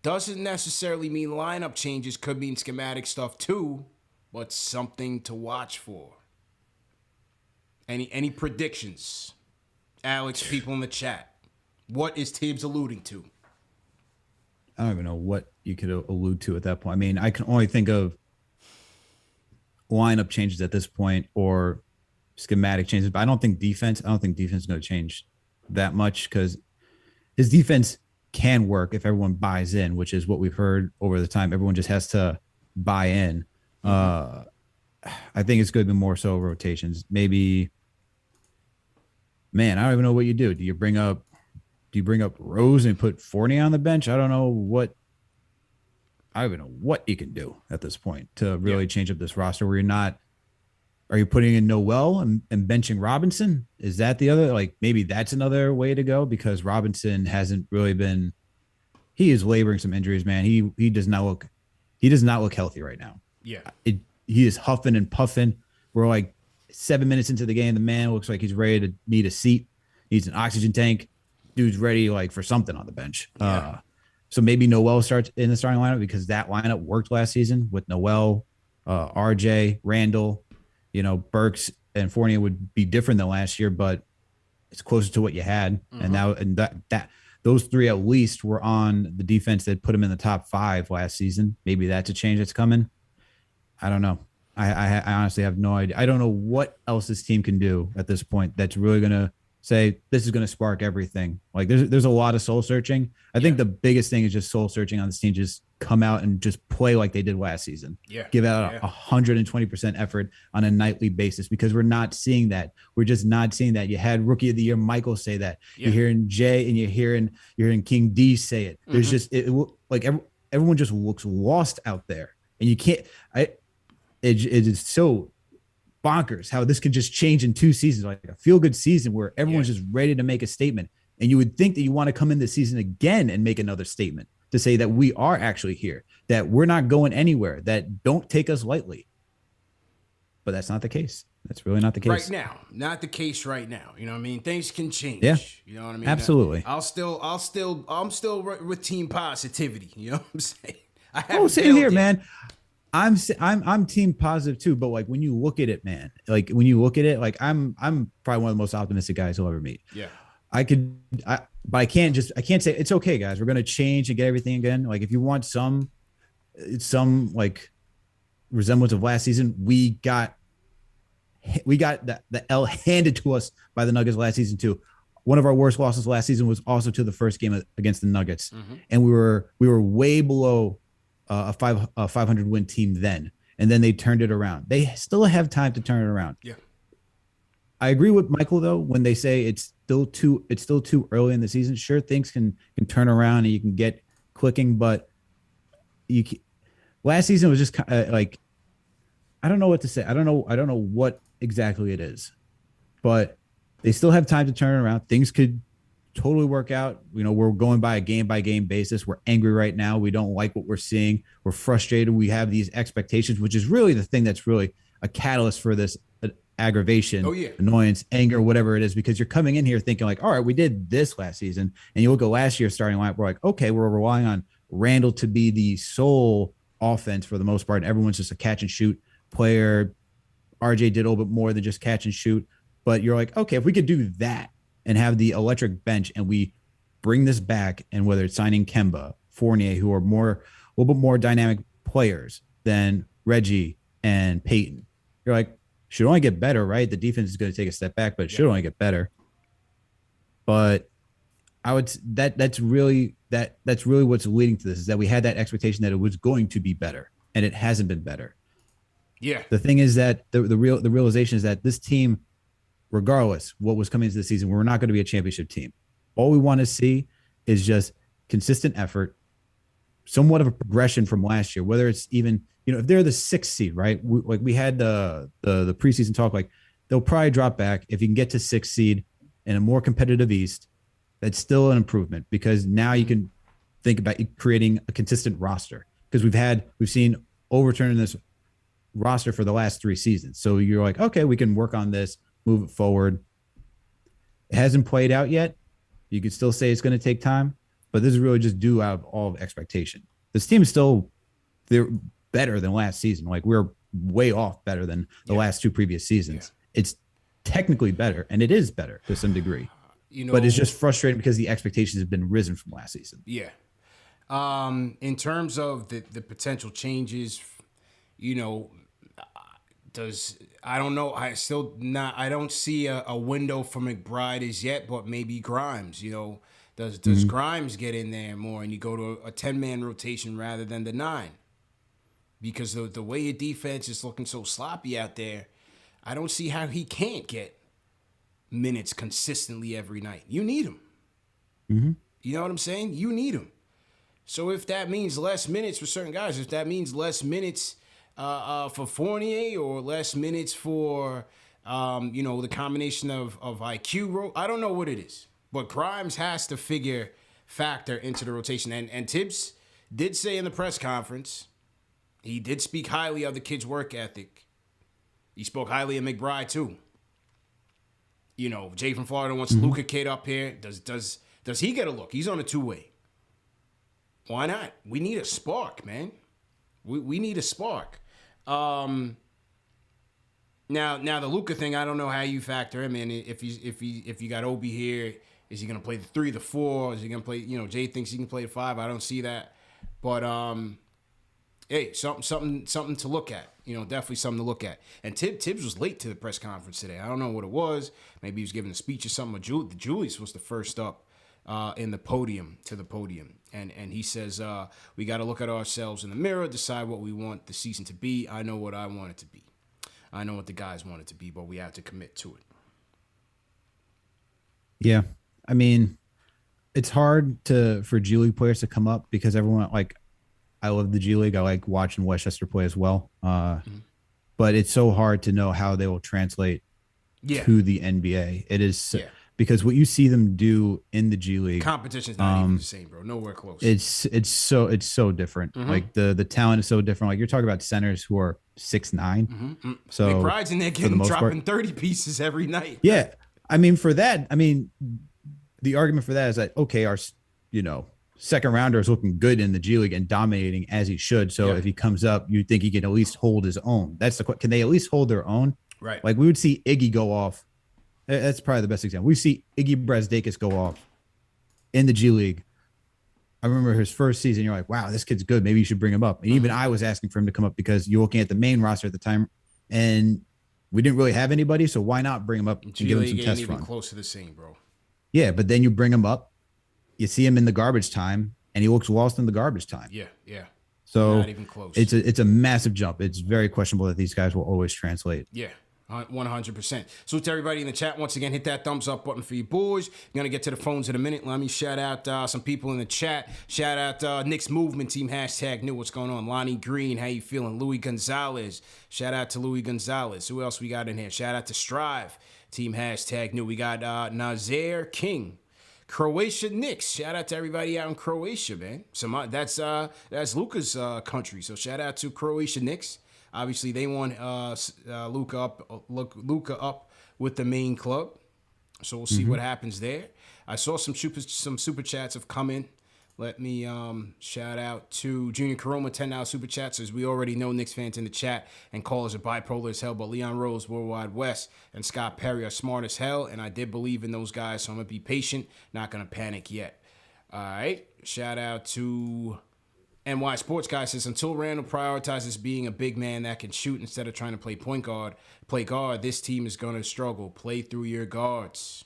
Doesn't necessarily mean lineup changes, could mean schematic stuff too, but something to watch for. Any predictions? Alex, people in the chat. What is Tibbs alluding to? I don't even know what you could allude to at that point. I mean, I can only think of lineup changes at this point or schematic changes, but I don't think defense is going to change that much because his defense can work if everyone buys in, which is what we've heard over the time. Everyone just has to buy in. I think it's going to be more so rotations. Maybe, man, I don't even know what you do. Do you bring up Rose and put Fournier on the bench? I don't even know what you can do at this point to really change up this roster where are you putting in Noel and benching Robinson? Is that the other, maybe that's another way to go because Robinson hasn't really been, he is laboring some injuries, man. He does not look healthy right now. Yeah. He is huffing and puffing. We're 7 minutes into the game. The man looks like he's ready to need a seat. Needs an oxygen tank. Dude's ready for something on the bench. Yeah. So maybe Noel starts in the starting lineup because that lineup worked last season with Noel, RJ, Randall, Burks and Fournier would be different than last year, but it's closer to what you had. And that those three at least were on the defense that put him in the top 5 last season. Maybe that's a change that's coming. I don't know. I honestly have no idea. I don't know what else this team can do at this point that's really going to say this is going to spark everything. There's a lot of soul searching. I think the biggest thing is just soul searching on this team. Just come out and just play like they did last season. Yeah. Give out 120% effort on a nightly basis because we're not seeing that. We're just not seeing that. You had Rookie of the Year Michael say that. Yeah. You're hearing Jay and you're hearing King D say it. There's just everyone just looks lost out there, and you can't. It is so bonkers how this could just change in 2 seasons, like a feel-good season where everyone's just ready to make a statement. And you would think that you want to come in this season again and make another statement to say that we are actually here, that we're not going anywhere, that don't take us lightly. But that's not the case. That's really not the case. Right now. Not the case right now. You know what I mean? Things can change. Yeah. You know what I mean? Absolutely. I'm still with team positivity. You know what I'm saying? Same here, man. I'm team positive too, but when you look at it, man, I'm probably one of the most optimistic guys you'll ever meet. Yeah. But I can't say it's okay, guys. We're gonna change and get everything again. If you want some resemblance of last season, we got the L handed to us by the Nuggets last season too. One of our worst losses last season was also to the first game against the Nuggets, and we were way below a 500 win team then, and then they turned it around. They still have time to turn it around. Yeah, I agree with Michael though when they say it's still too early in the season. Sure, things can turn around and you can get clicking, but last season was just I don't know what to say. I don't know what exactly it is, but they still have time to turn it around. Things could totally work out. You know, we're going by a game by game basis. We're angry right now. We don't like what we're seeing. We're frustrated. We have these expectations, which is really the thing that's really a catalyst for this aggravation, annoyance, anger, whatever it is, because you're coming in here thinking like, all right, we did this last season. And you look at last year's starting lineup, we're like, okay, we're relying on Randall to be the sole offense for the most part. And everyone's just a catch and shoot player. RJ did a little bit more than just catch and shoot. But you're like, okay, if we could do that and have the electric bench and we bring this back, and whether it's signing Kemba, Fournier, who are a little bit more dynamic players than Reggie and Peyton, you're like, should only get better, right? The defense is going to take a step back, but it should only get better. But I would that's really what's leading to this, is that we had that expectation that it was going to be better, and it hasn't been better. Yeah. The thing is that the realization is that this team, regardless what was coming into the season, we're not going to be a championship team. All we want to see is just consistent effort, somewhat of a progression from last year, whether it's even, you know, if they're the 6th seed, right? We had the preseason talk, like they'll probably drop back. If you can get to 6th seed in a more competitive East, that's still an improvement, because now you can think about creating a consistent roster, because we've seen overturning this roster for the last 3 seasons. So you're like, okay, we can work on this, move it forward. It hasn't played out yet. You could still say it's going to take time, but this is really just due out of all of expectation. This team is still, they're better than last season. Like, we're way off better than the last 2 previous seasons. It's technically better, and it is better to some degree. You know, but it's just frustrating because the expectations have been risen from last season. Yeah. In terms of the potential changes, you know, I don't know. I don't see a window for McBride as yet, but maybe Grimes, you know, does Grimes get in there more and you go to a 10-man rotation rather than the 9? Because the way your defense is looking so sloppy out there, I don't see how he can't get minutes consistently every night. You need him. Mm-hmm. You know what I'm saying? You need him. So if that means less minutes for certain guys, if that means less minutes for Fournier, or less minutes for, you know, the combination of IQ, I don't know what it is. But Grimes has to factor into the rotation. And Tibbs did say in the press conference, he did speak highly of the kid's work ethic. He spoke highly of McBride too. You know, Jay from Florida wants Luka Kid up here. Does he get a look? He's on a 2-way. Why not? We need a spark, man. We need a spark. Now the Luka thing, I don't know how you factor him in. If you got Obi here, is he gonna play the 3, the 4? Is he gonna play? You know, Jay thinks he can play the 5. I don't see that. But hey, something to look at. You know, definitely something to look at. And Tibbs was late to the press conference today. I don't know what it was. Maybe he was giving a speech or something. Julius was the first up in the podium. And he says, we got to look at ourselves in the mirror, decide what we want the season to be. I know what I want it to be. I know what the guys want it to be, but we have to commit to it. Yeah. I mean, it's hard for G League players to come up, because everyone, like, I love the G League. I like watching Westchester play as well. But it's so hard to know how they will translate to the NBA. It is because what you see them do in the G League, competition's not even the same, bro. Nowhere close. It's so different. Like the talent is so different. Like, you're talking about centers who are 6'9". So McBride's in there dropping 30 pieces every night. Yeah. I mean, the argument for that is that, okay, our, you know, second rounder is looking good in the G League and dominating as he should. So if he comes up, you think he can at least hold his own. That's the question. Can they at least hold their own? Right. Like, we would see Iggy go off. That's probably the best example. We see Iggy Brazdakis go off in the G League. I remember his first season. You're like, wow, this kid's good. Maybe you should bring him up. And even I was asking for him to come up, because you're looking at the main roster at the time, and we didn't really have anybody. So why not bring him up and give him some test run? Close to the same, bro. Yeah, but then you bring him up. You see him in the garbage time, and he looks lost in the garbage time. Yeah. So not even close. It's a massive jump. It's very questionable that these guys will always translate. Yeah, 100%. Salute to everybody in the chat. Once again, hit that thumbs up button for you boys. We're going to get to the phones in a minute. Let me shout out some people in the chat. Shout out Knicks Movement Team, #new. What's going on? Lonnie Green, how you feeling? Louis Gonzalez. Shout out to Louis Gonzalez. Who else we got in here? Shout out to Strive Team, #new. We got Nazir King. Croatia Knicks. Shout out to everybody out in Croatia, man. So that's Luka's country. So shout out to Croatia Knicks. Obviously, they won Luka up with the main club. So we'll see what happens there. I saw some super chats have come in. Let me shout out to Junior Caroma, $10 super chats. As we already know, Knicks fans in the chat and callers are bipolar as hell. But Leon Rose, Worldwide West, and Scott Perry are smart as hell. And I did believe in those guys, so I'm going to be patient. Not going to panic yet. All right. Shout out to NY Sports Guy says, until Randall prioritizes being a big man that can shoot instead of trying to play guard, this team is going to struggle. Play through your guards.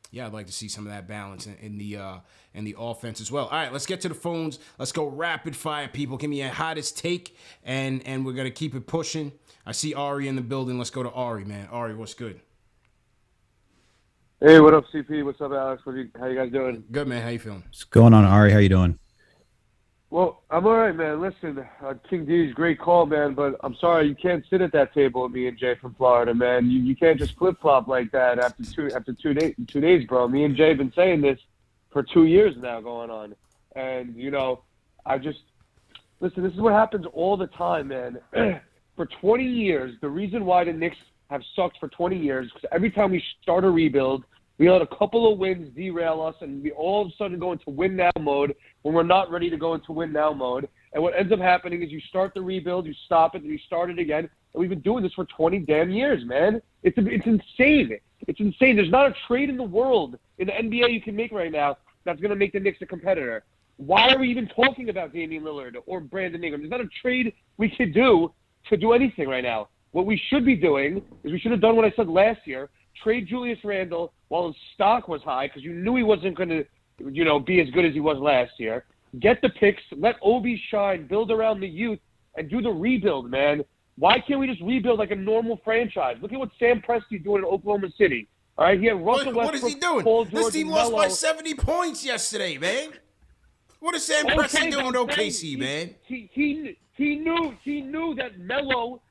Yeah, I'd like to see some of that balance in the offense as well. All right, let's get to the phones. Let's go rapid fire, people. Give me a hottest take, and we're going to keep it pushing. I see Ari in the building. Let's go to Ari, man. Ari, what's good? Hey, what up, CP? What's up, Alex? How you guys doing? Good, man. How you feeling? What's going on, Ari? How you doing? Well, I'm all right, man. Listen, King D's great call, man, but I'm sorry you can't sit at that table with me and Jay from Florida, man. You can't just flip-flop like that after two days, bro. Me and Jay have been saying this for 2 years now going on. And, listen, this is what happens all the time, man. For 20 years, the reason why the Knicks have sucked for 20 years, because every time we start a rebuild, we let a couple of wins derail us, and we all of a sudden go into win-now mode when we're not ready to go into win-now mode. And what ends up happening is you start the rebuild, you stop it, and you start it again. And we've been doing this for 20 damn years, man. It's insane. It's insane. There's not a trade in the world in the NBA you can make right now that's going to make the Knicks a competitor. Why are we even talking about Damian Lillard or Brandon Ingram? There's not a trade we could do to do anything right now. What we should be doing is we should have done what I said last year, trade Julius Randle while his stock was high because you knew he wasn't going to, be as good as he was last year. Get the picks, let Obi shine, build around the youth, and do the rebuild, man. Why can't we just rebuild like a normal franchise? Look at what Sam Presti's doing in Oklahoma City. All right, he had Russell Westbrook. What is he doing? Paul George, this team lost by 70 points yesterday, man. What is Sam Presti doing with OKC, man? He knew that Melo,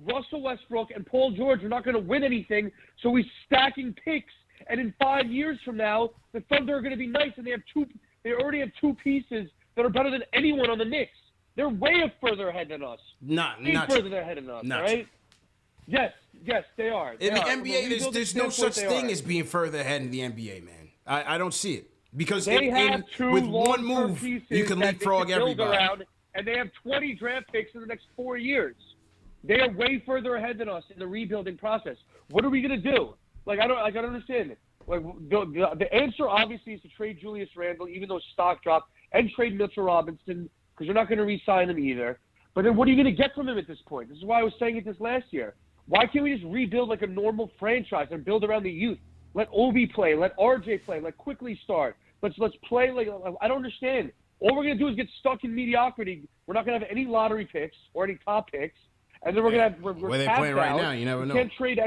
Russell Westbrook, and Paul George were not going to win anything, so he's stacking picks. And in 5 years from now, the Thunder are going to be nice, and they already have two pieces that are better than anyone on the Knicks. They're way further ahead than us. Not further ahead than us, right? Yes, they are. In the NBA, there's no such thing as being further ahead in the NBA, man. I don't see it. Because with one move, you can leapfrog everybody. Around, and they have 20 draft picks in the next 4 years. They are way further ahead than us in the rebuilding process. What are we going to do? I don't understand it. The answer obviously is to trade Julius Randle, even though stock dropped, and trade Mitchell Robinson because you're not going to re-sign him either. But then what are you going to get from him at this point? This is why I was saying it this last year. Why can't we just rebuild like a normal franchise and build around the youth? Let Obi play, let RJ play, let Quickly start. Let's play like I don't understand. All we're going to do is get stuck in mediocrity. We're not going to have any lottery picks or any top picks, and then we're going to have where they playing right now. You never know. Can't trade.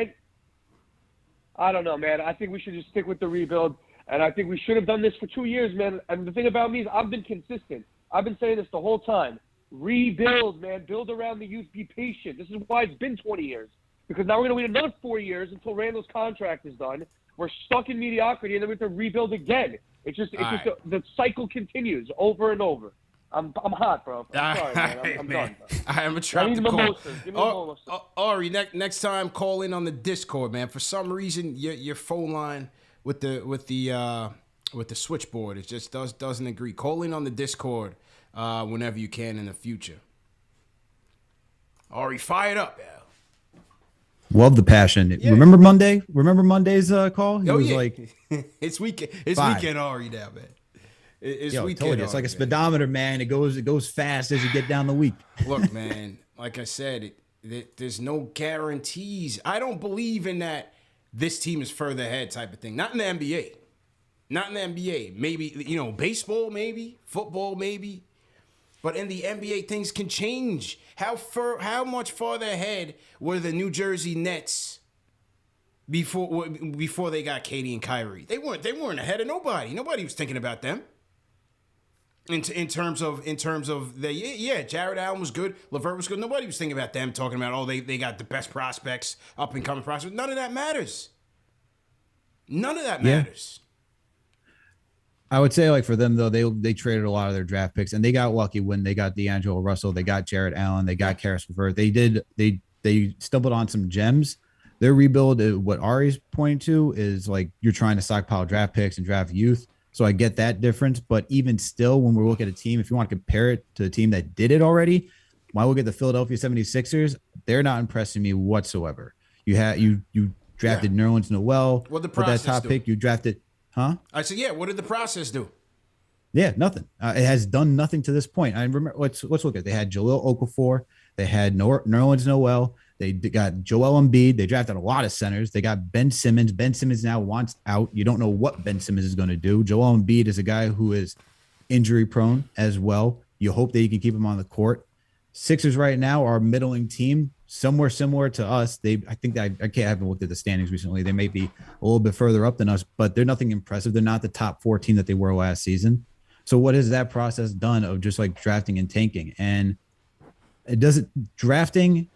I don't know, man. I think we should just stick with the rebuild, and I think we should have done this for 2 years, man. And the thing about me is I've been consistent. I've been saying this the whole time. Rebuild, man. Build around the youth. Be patient. This is why it's been 20 years. Because now we're going to wait another 4 years until Randall's contract is done. We're stuck in mediocrity, and then we have to rebuild again. The cycle continues over and over. I'm hot, bro. I'm sorry, man. I'm done. I'm a trap to call. Ari, next time call in on the Discord, man. For some reason, your phone line with the switchboard it just doesn't agree. Call in on the Discord whenever you can in the future. Ari, fire it up, yeah. Love the passion. Yeah. Remember Monday's call? He was like, it's weekend. It's weekend Ari now, man. It's weekend. It's like a speedometer, man. It goes fast as you get down the week. Look, man, like I said, there's no guarantees. I don't believe in that this team is further ahead type of thing. Not in the NBA. Not in the NBA. Maybe, baseball, maybe. Football, maybe. But in the NBA, things can change. How much farther ahead were the New Jersey Nets before they got Katie and Kyrie? They weren't ahead of nobody. Nobody was thinking about them. In terms of Jared Allen was good, LeVert was good. Nobody was thinking about them, talking about they got the best prospects, up and coming prospects. None of that matters. None of that matters. I would say, like, for them though, they traded a lot of their draft picks, and they got lucky when they got D'Angelo Russell, they got Jared Allen, they got Karis LeVert. They stumbled on some gems. Their rebuild, what Ari's pointing to, is like you're trying to stockpile draft picks and draft youth. So I get that difference, but even still, when we look at a team, if you want to compare it to a team that did it already, when I look at the Philadelphia 76ers, they're not impressing me whatsoever. You drafted Nerlens Noel. What the for process that top do? pick, you drafted, huh? I said, what did the process do? Yeah, nothing. It has done nothing to this point. I remember. Let's look at it. They had Jahlil Okafor. They had Nerlens Noel. They got Joel Embiid. They drafted a lot of centers. They got Ben Simmons. Ben Simmons now wants out. You don't know what Ben Simmons is going to do. Joel Embiid is a guy who is injury prone as well. You hope that you can keep him on the court. Sixers right now are a middling team, somewhere similar to us. I haven't looked at the standings recently. They may be a little bit further up than us, but they're nothing impressive. They're not the top 4 team that they were last season. So what has that process done of just like drafting and tanking? And it doesn't drafting.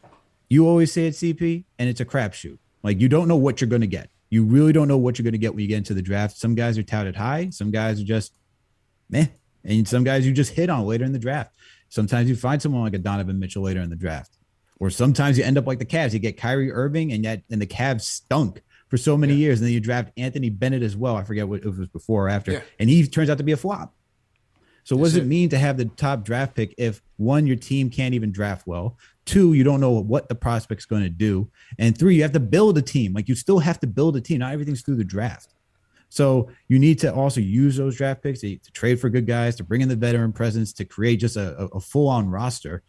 You always say it's CP, and it's a crapshoot. Like, you don't know what you're going to get. You really don't know what you're going to get when you get into the draft. Some guys are touted high. Some guys are just meh. And some guys you just hit on later in the draft. Sometimes you find someone like a Donovan Mitchell later in the draft. Or sometimes you end up like the Cavs. You get Kyrie Irving, and the Cavs stunk for so many years. And then you draft Anthony Bennett as well. I forget if it was before or after. Yeah. And he turns out to be a flop. So what does it mean to have the top draft pick if, 1, your team can't even draft well, 2, you don't know what the prospect's going to do, and 3, you have to build a team. Like, you still have to build a team. Not everything's through the draft. So you need to also use those draft picks to trade for good guys, to bring in the veteran presence, to create just a full-on roster.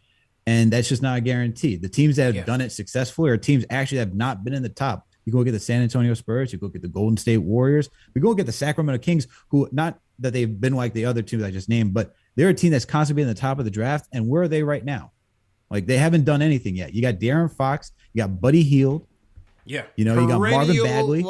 And that's just not a guarantee. The teams that have done it successfully are teams actually that have not been in the top. You go get the San Antonio Spurs, you go get the Golden State Warriors, we go get the Sacramento Kings, who, not that they've been like the other two that I just named, but they're a team that's constantly in the top of the draft. And where are they right now? Like, they haven't done anything yet. You got De'Aaron Fox, you got Buddy Hield. Yeah. You know, you got Marvin Bagley.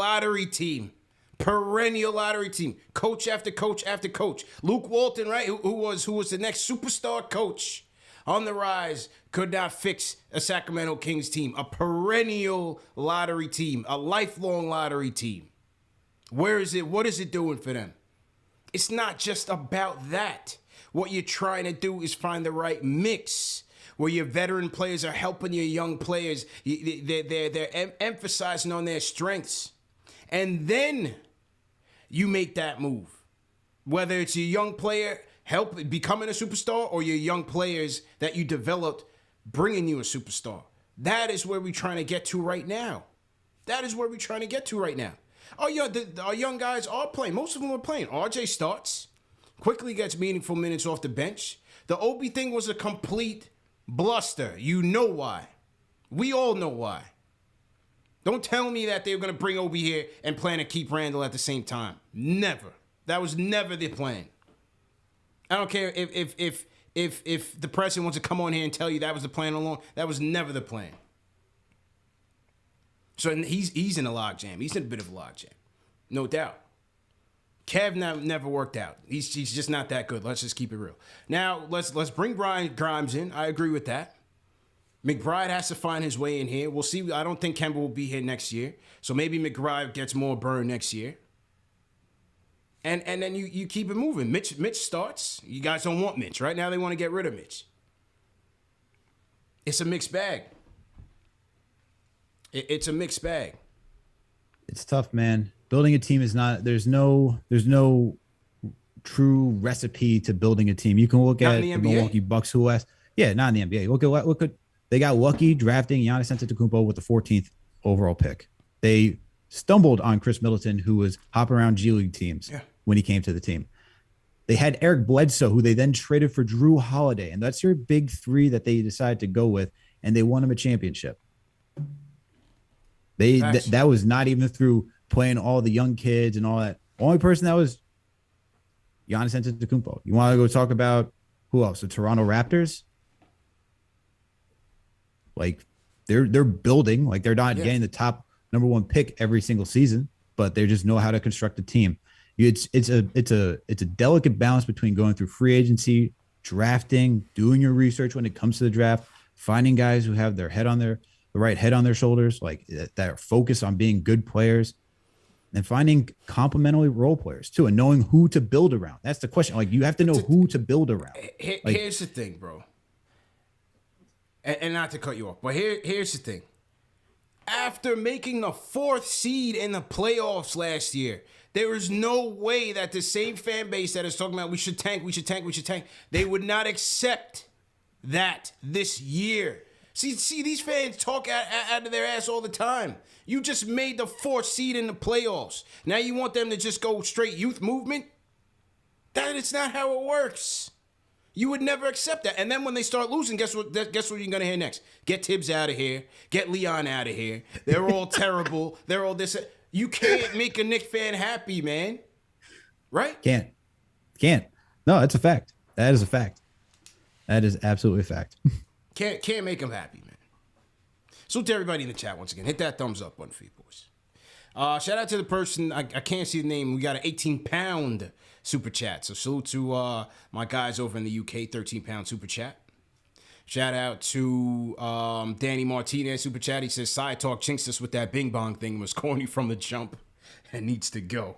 Perennial lottery team. Coach after coach after coach. Luke Walton, right? Who was the next superstar coach on the rise, could not fix a Sacramento Kings team. A perennial lottery team. A lifelong lottery team. Where is it? What is it doing for them? It's not just about that. What you're trying to do is find the right mix where your veteran players are helping your young players. They're emphasizing on their strengths. And then you make that move. Whether it's your young player becoming a superstar or your young players that you developed bringing you a superstar. That is where we're trying to get to right now. Our young guys are playing. Most of them are playing. RJ starts. Quickly gets meaningful minutes off the bench. The Obi thing was a complete bluster. You know why. We all know why. Don't tell me that they were going to bring Obi here and plan to keep Randall at the same time. Never. That was never the plan. I don't care if the president wants to come on here and tell you that was the plan all along. That was never the plan. So he's in a logjam. He's in a bit of a logjam. No doubt. Kev never worked out. He's just not that good. Let's just keep it real. Now, let's bring Brian Grimes in. I agree with that. McBride has to find his way in here. We'll see. I don't think Kemba will be here next year. So maybe McBride gets more burn next year. And then you keep it moving. Mitch starts. You guys don't want Mitch. Right now they want to get rid of Mitch. It's a mixed bag. It's a mixed bag. It's tough, man. Building a team is not. There's no true recipe to building a team. You can look at the Milwaukee Bucks, not in the NBA. Look at they got lucky drafting Giannis Antetokounmpo with the 14th overall pick. They stumbled on Chris Middleton, who was hopping around G League teams when he came to the team. They had Eric Bledsoe, who they then traded for Drew Holiday, and that's your big three that they decided to go with, and they won him a championship. That was not even through playing all the young kids and all that. Only person that was Giannis Antetokounmpo. You want to go talk about Who else? The Toronto Raptors. Like they're building. Like they're not getting the top number 1 pick every single season, but they just know how to construct a team. It's a delicate balance between going through free agency, drafting, doing your research when it comes to the draft, finding guys who have the right head on their shoulders, like that are focused on being good players, and finding complementary role players too, and knowing who to build around. That's the question. Like you have to know who to build around. Here's the thing, bro. And not to cut you off, but here's the thing. After making the 4th seed in the playoffs last year, there is no way that the same fan base that is talking about we should tank, they would not accept that this year. See, these fans talk out of their ass all the time. You just made the 4th seed in the playoffs. Now you want them to just go straight youth movement? That it's not how it works. You would never accept that. And then when they start losing, guess what you're going to hear next? Get Tibbs out of here. Get Leon out of here. They're all terrible. They're all this. You can't make a Knicks fan happy, man. Right? Can't. No, it's a fact. That is a fact. That is absolutely a fact. Can't make them happy, man. Salute to everybody in the chat once again. Hit that thumbs up button for you boys. Shout out to the person, I can't see the name. We got an 18-pound super chat. So salute to my guys over in the UK, 13-pound super chat. Shout out to Danny Martinez super chat. He says, Side Talk chinks us with that bing bong thing was corny from the jump and needs to go.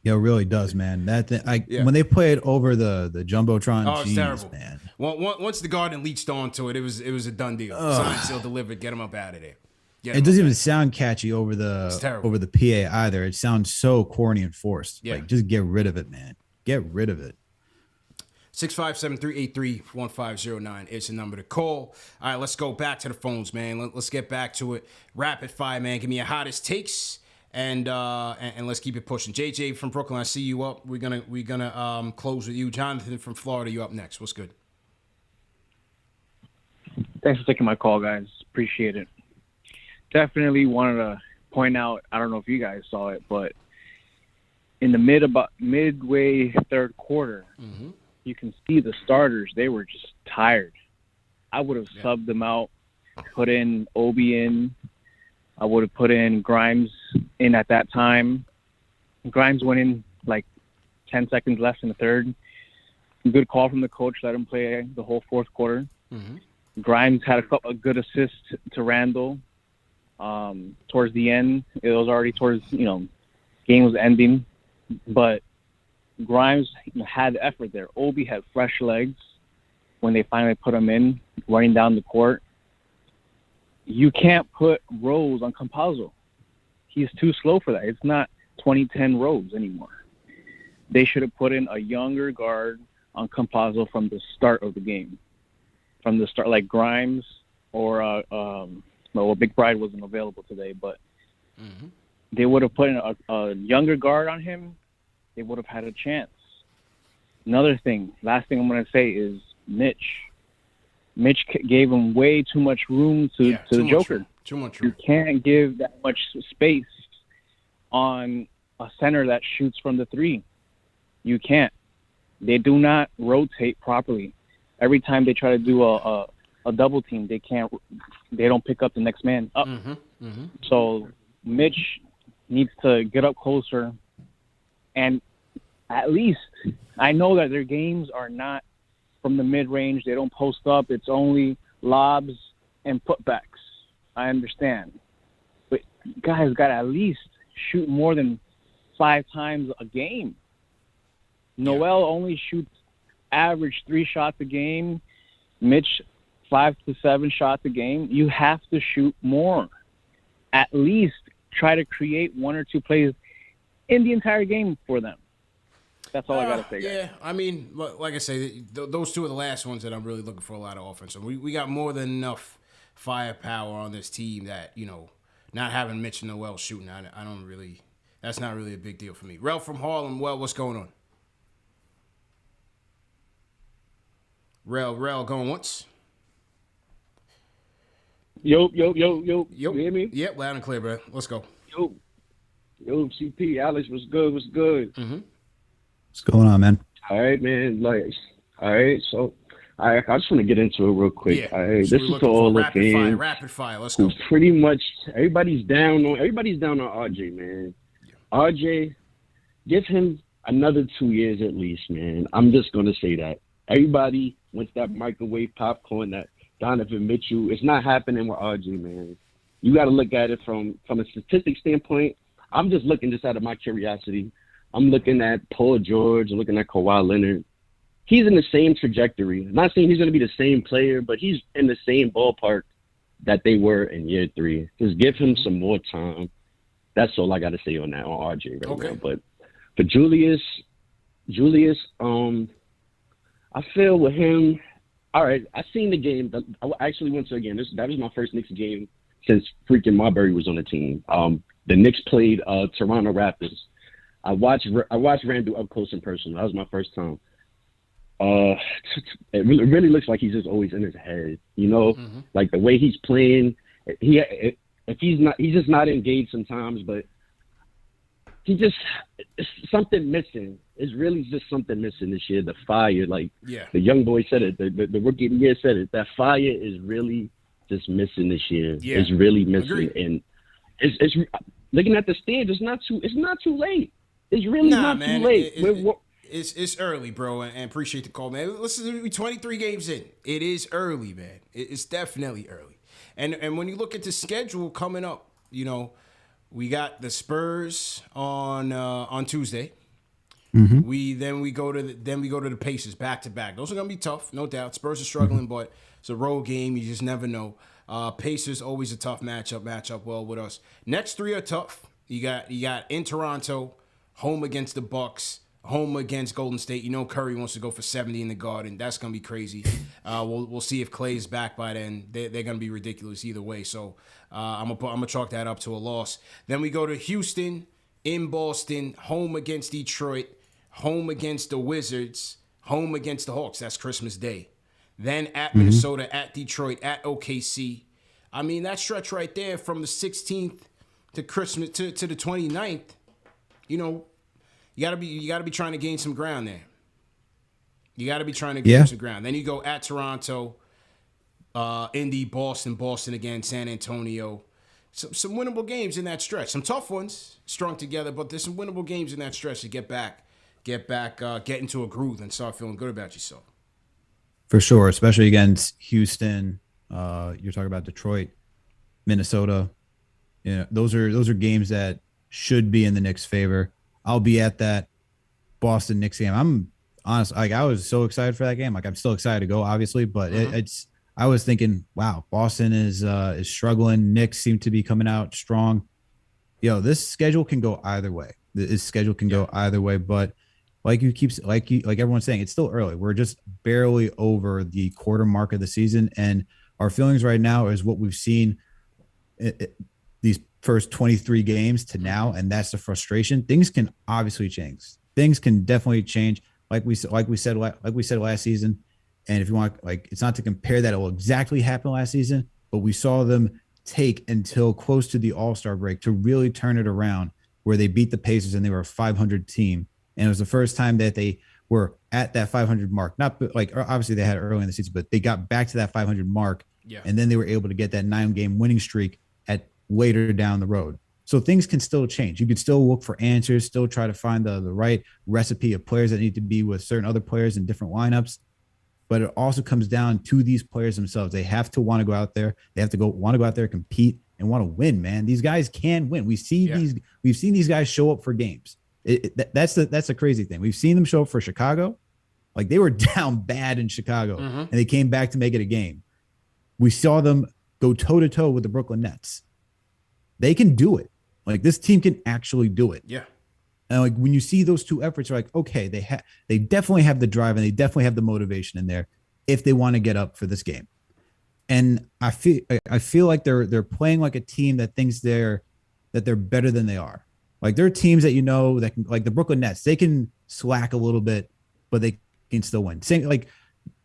Yo, it really does, man. That thing, when they play it over the jumbotron, it's terrible, man. Once the Garden leached onto it, it was a done deal. Signed, sealed, delivered. Get him up out of there. It doesn't even sound catchy over the PA either. It sounds so corny and forced. Yeah. Like, just get rid of it, man. Get rid of it. 657-383-1509 is the number to call. All right, let's go back to the phones, man. Let's get back to it. Rapid fire, man. Give me your hottest takes, and let's keep it pushing. JJ from Brooklyn, I see you up. We're gonna close with you. Jonathan from Florida, you up next. What's good? Thanks for taking my call, guys. Appreciate it. Definitely wanted to point out, I don't know if you guys saw it, but in the midway third quarter, you can see the starters, they were just tired. I would have subbed them out, put in Obi in. I would have put in Grimes in at that time. Grimes went in like 10 seconds left in the third. Good call from the coach, let him play the whole fourth quarter. Grimes had a good assist to Randall. Towards the end, it was already game was ending, but Grimes had effort there. Obi had fresh legs when they finally put him in, running down the court. You can't put Rose on Campazzo. He's too slow for that. It's not 2010 Rose anymore. They should have put in a younger guard on Campazzo from the start of the game. From the start, like Grimes or McBride wasn't available today, but they would have put in a younger guard on him. They would have had a chance. Another thing, last thing I'm going to say is Mitch. Mitch gave him way too much room to the Joker. Too much room. You can't give that much space on a center that shoots from the three. You can't. They do not rotate properly. Every time they try to do a double team, they don't pick up the next man up. So Mitch needs to get up closer, and at least I know that their games are not from the mid-range. They don't post up. It's only lobs and putbacks. I understand. But you guys got to at least shoot more than 5 times a game. Noel only shoots average 3 shots a game. Mitch 5 to 7 shots a game. You have to shoot more. At least try to create 1 or 2 plays in the entire game for them. That's all I got to say, guys. Yeah, I mean, like I say, those 2 are the last ones that I'm really looking for a lot of offense. So we got more than enough firepower on this team that, not having Mitch and Noel shooting, I don't really, that's not really a big deal for me. Rel from Harlem, what's going on? Rel going once? Yo. You hear me? Yep, loud and clear, bro. Let's go. Yo, CP, Alex, what's good? What's going on, man? All right, man. Like, All right, so I just want to get into it real quick. Yeah. All right, So this we're is to looking all for the fans rapid fire. Let's who go. pretty much everybody's down on RJ, man. RJ, give him another 2 years at least, man. I'm just gonna say that. Everybody wants that microwave popcorn, that Donovan Mitchell. It's not happening with RJ, man. You got to look at it from a statistic standpoint. I'm just looking out of my curiosity. I'm looking at Paul George, looking at Kawhi Leonard. He's in the same trajectory. I'm not saying he's going to be the same player, but he's in the same ballpark that they were in year 3. Just give him some more time. That's all I got to say on that, on RJ right now. But for Julius, I feel with him, all right, I seen the game. I actually went to a game. That was my first Knicks game since freaking Marbury was on the team. The Knicks played Toronto Raptors. I watched Randall up close and personal. That was my first time. It really looks like he's just always in his head, you know, like the way he's playing. If he's just not engaged sometimes, but it's something missing. It's really just something missing this year. The fire, like the young boy said it, the rookie of the year said it. That fire is really just missing this year. Yeah. It's really missing, Agreed. and it's looking at the stands. It's not too late. It's really not too late. It's early, bro, and appreciate the call, man. Listen, we're 23 games in. It is early, man. It's definitely early. And when you look at the schedule coming up, you know, we got the Spurs on Tuesday. We go to the Pacers back to back. Those are gonna be tough, no doubt. Spurs are struggling, but it's a road game. You just never know. Pacers always a tough match up well with us. Next 3 are tough. You got in Toronto, home against the Bucks, home against Golden State. You know Curry wants to go for 70 in the Garden. That's gonna be crazy. We'll see if Clay's back by then. They're gonna be ridiculous either way. So I'm gonna chalk that up to a loss. Then we go to Houston, in Boston, home against Detroit, home against the Wizards, home against the Hawks. That's Christmas Day. Then at Minnesota, at Detroit, at OKC. I mean, that stretch right there from the 16th to Christmas to the 29th, you know, you gotta be trying to gain some ground there. You gotta be trying to gain some ground. Then you go at Toronto, Indy, Boston again, San Antonio. Some winnable games in that stretch. Some tough ones strung together, but there's some winnable games in that stretch to get back, get into a groove and start feeling good about yourself. For sure, especially against Houston. You're talking about Detroit, Minnesota. You know, those are games that should be in the Knicks' favor. I'll be at that Boston Knicks game. I'm honest, like I was so excited for that game. Like I'm still excited to go, obviously, but I was thinking, wow, Boston is struggling. Knicks seem to be coming out strong. This schedule can go either way. This schedule can go either way, but like everyone's saying, it's still early. We're just barely over the quarter mark of the season, and our feelings right now is what we've seen these first 23 games to now, and that's the frustration. Things can obviously change. Things can definitely change, like we said last season. And if you want, like, it's not to compare that it will exactly happen last season, but we saw them take until close to the All-Star break to really turn it around, where they beat the Pacers and they were a 500 team. And it was the first time that they were at that 500 mark. Not like, obviously they had it early in the season, but they got back to that 500 mark. Yeah. And then they were able to get that 9-game winning streak at later down the road. So things can still change. You could still look for answers, still try to find the right recipe of players that need to be with certain other players in different lineups. But it also comes down to these players themselves. They have to want to go out there. They have to want to go out there, compete, and want to win, man. These guys can win. We've seen these guys show up for games. That's the crazy thing. We've seen them show up for Chicago. Like, they were down bad in Chicago, and they came back to make it a game. We saw them go toe-to-toe with the Brooklyn Nets. They can do it. Like, this team can actually do it. Yeah. And like, when you see those two efforts, you're like, okay, they definitely have the drive and they definitely have the motivation in there if they want to get up for this game. And I feel like they're playing like a team that thinks they're better than they are. Like, there are teams that that can, like the Brooklyn Nets, they can slack a little bit, but they can still win. Same, like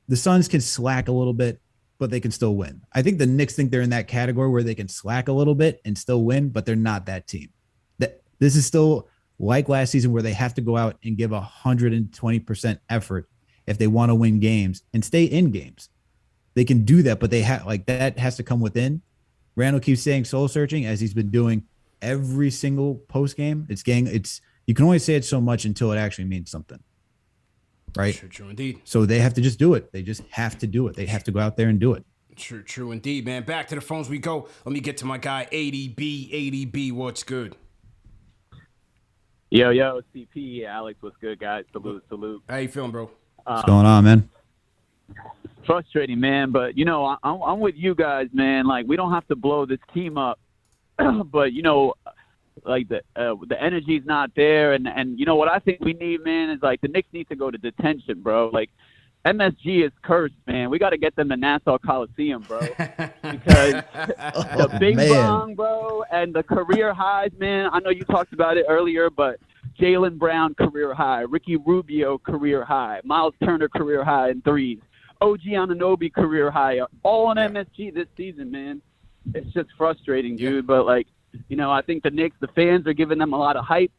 the Suns can slack a little bit, but they can still win. I think the Knicks think they're in that category where they can slack a little bit and still win, but they're not that team. This is still like last season, where they have to go out and give 120% effort if they want to win games and stay in games. They can do that, but they have like that has to come within. Randall keeps saying soul searching as he's been doing every single post game. It's you can only say it so much until it actually means something. Right? True indeed. So they have to just do it. They just have to do it. They have to go out there and do it. True indeed, man. Back to the phones we go. Let me get to my guy, ADB. What's good? Yo, CP, Alex, what's good, guys? Salute. How you feeling, bro? What's going on, man? Frustrating, man, but, I'm with you guys, man. Like, we don't have to blow this team up, but, like, the energy's not there, and you know what I think we need, man, is, like, the Knicks need to go to detention, bro. Like, MSG is cursed, man. We got to get them to Nassau Coliseum, bro, because the Big Bang, bro, and the career highs, man. I know you talked about it earlier, but Jaylen Brown career high, Ricky Rubio career high, Miles Turner career high in threes, OG Anunoby career high, all on MSG this season, man. It's just frustrating, dude. But, like, I think the Knicks, the fans are giving them a lot of hype.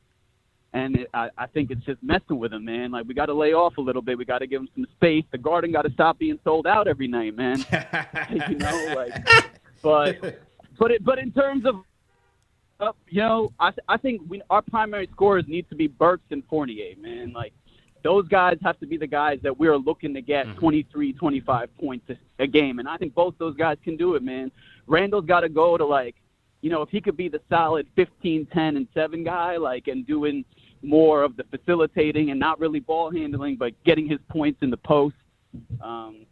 And I think it's just messing with them, man. Like, we got to lay off a little bit. We got to give them some space. The Garden got to stop being sold out every night, man. But in terms of, I think our primary scorers need to be Burks and Fournier, man. Like, those guys have to be the guys that we're looking to get 23, 25 points a game. And I think both those guys can do it, man. Randall's got to go to, like, if he could be the solid 15, 10, and 7 guy, like, and doing more of the facilitating and not really ball handling, but getting his points in the post.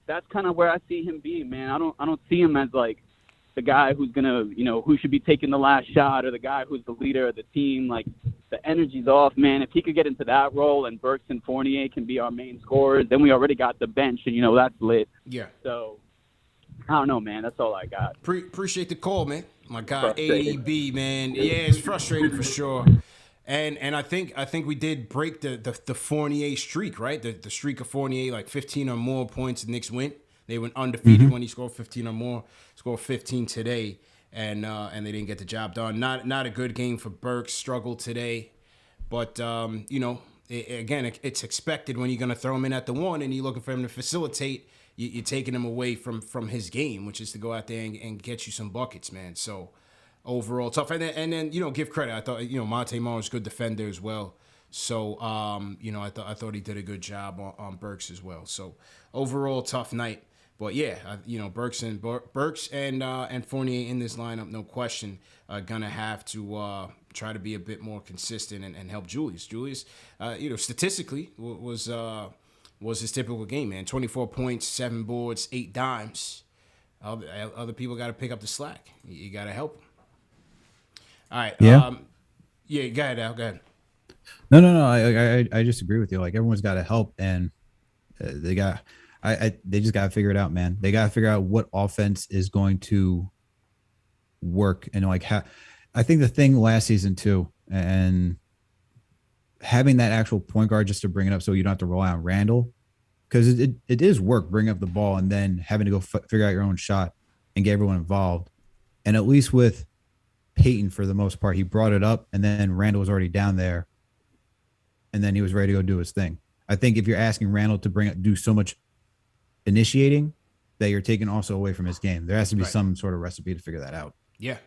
That's kind of where I see him being, man. I don't see him as, like, the guy who's gonna, who should be taking the last shot, or the guy who's the leader of the team. Like, the energy's off, man. If he could get into that role and Burks and Fournier can be our main scorers, then we already got the bench, and that's lit. Yeah. So I don't know, man. That's all I got. Appreciate the call, man. My guy, ADB, man. Yeah, it's frustrating for sure. And I think we did break the Fournier streak, right? The streak of Fournier, like 15 or more points, the Knicks went. They went undefeated when he scored 15 or more. Scored 15 today, and they didn't get the job done. Not a good game for Burks. Struggled today, but again, it's expected when you're gonna throw him in at the one and you're looking for him to facilitate. You're taking him away from his game, which is to go out there and get you some buckets, man. So overall tough, and then give credit. I thought Monte Morris good defender as well. So I thought he did a good job on Burks as well. So overall tough night. But yeah, Burks and Fournier in this lineup, no question, gonna have to try to be a bit more consistent and help Julius. Julius, statistically was his typical game, man. 24 points, 7 boards, 8 dimes. Other people got to pick up the slack. You got to help them. All right. Yeah. Go ahead, Al. Go ahead. No. I just agree with you. Like, everyone's got to help, and they just got to figure it out, man. They got to figure out what offense is going to work, and like I think the thing last season too, and having that actual point guard just to bring it up so you don't have to rely on Randall, because it is work bringing up the ball and then having to go figure out your own shot and get everyone involved. And at least with Peyton, for the most part, he brought it up, and then Randall was already down there, and then he was ready to go do his thing. I think if you're asking Randall to do so much initiating, that you're taking also away from his game. There has to be some sort of recipe to figure that out. Yeah.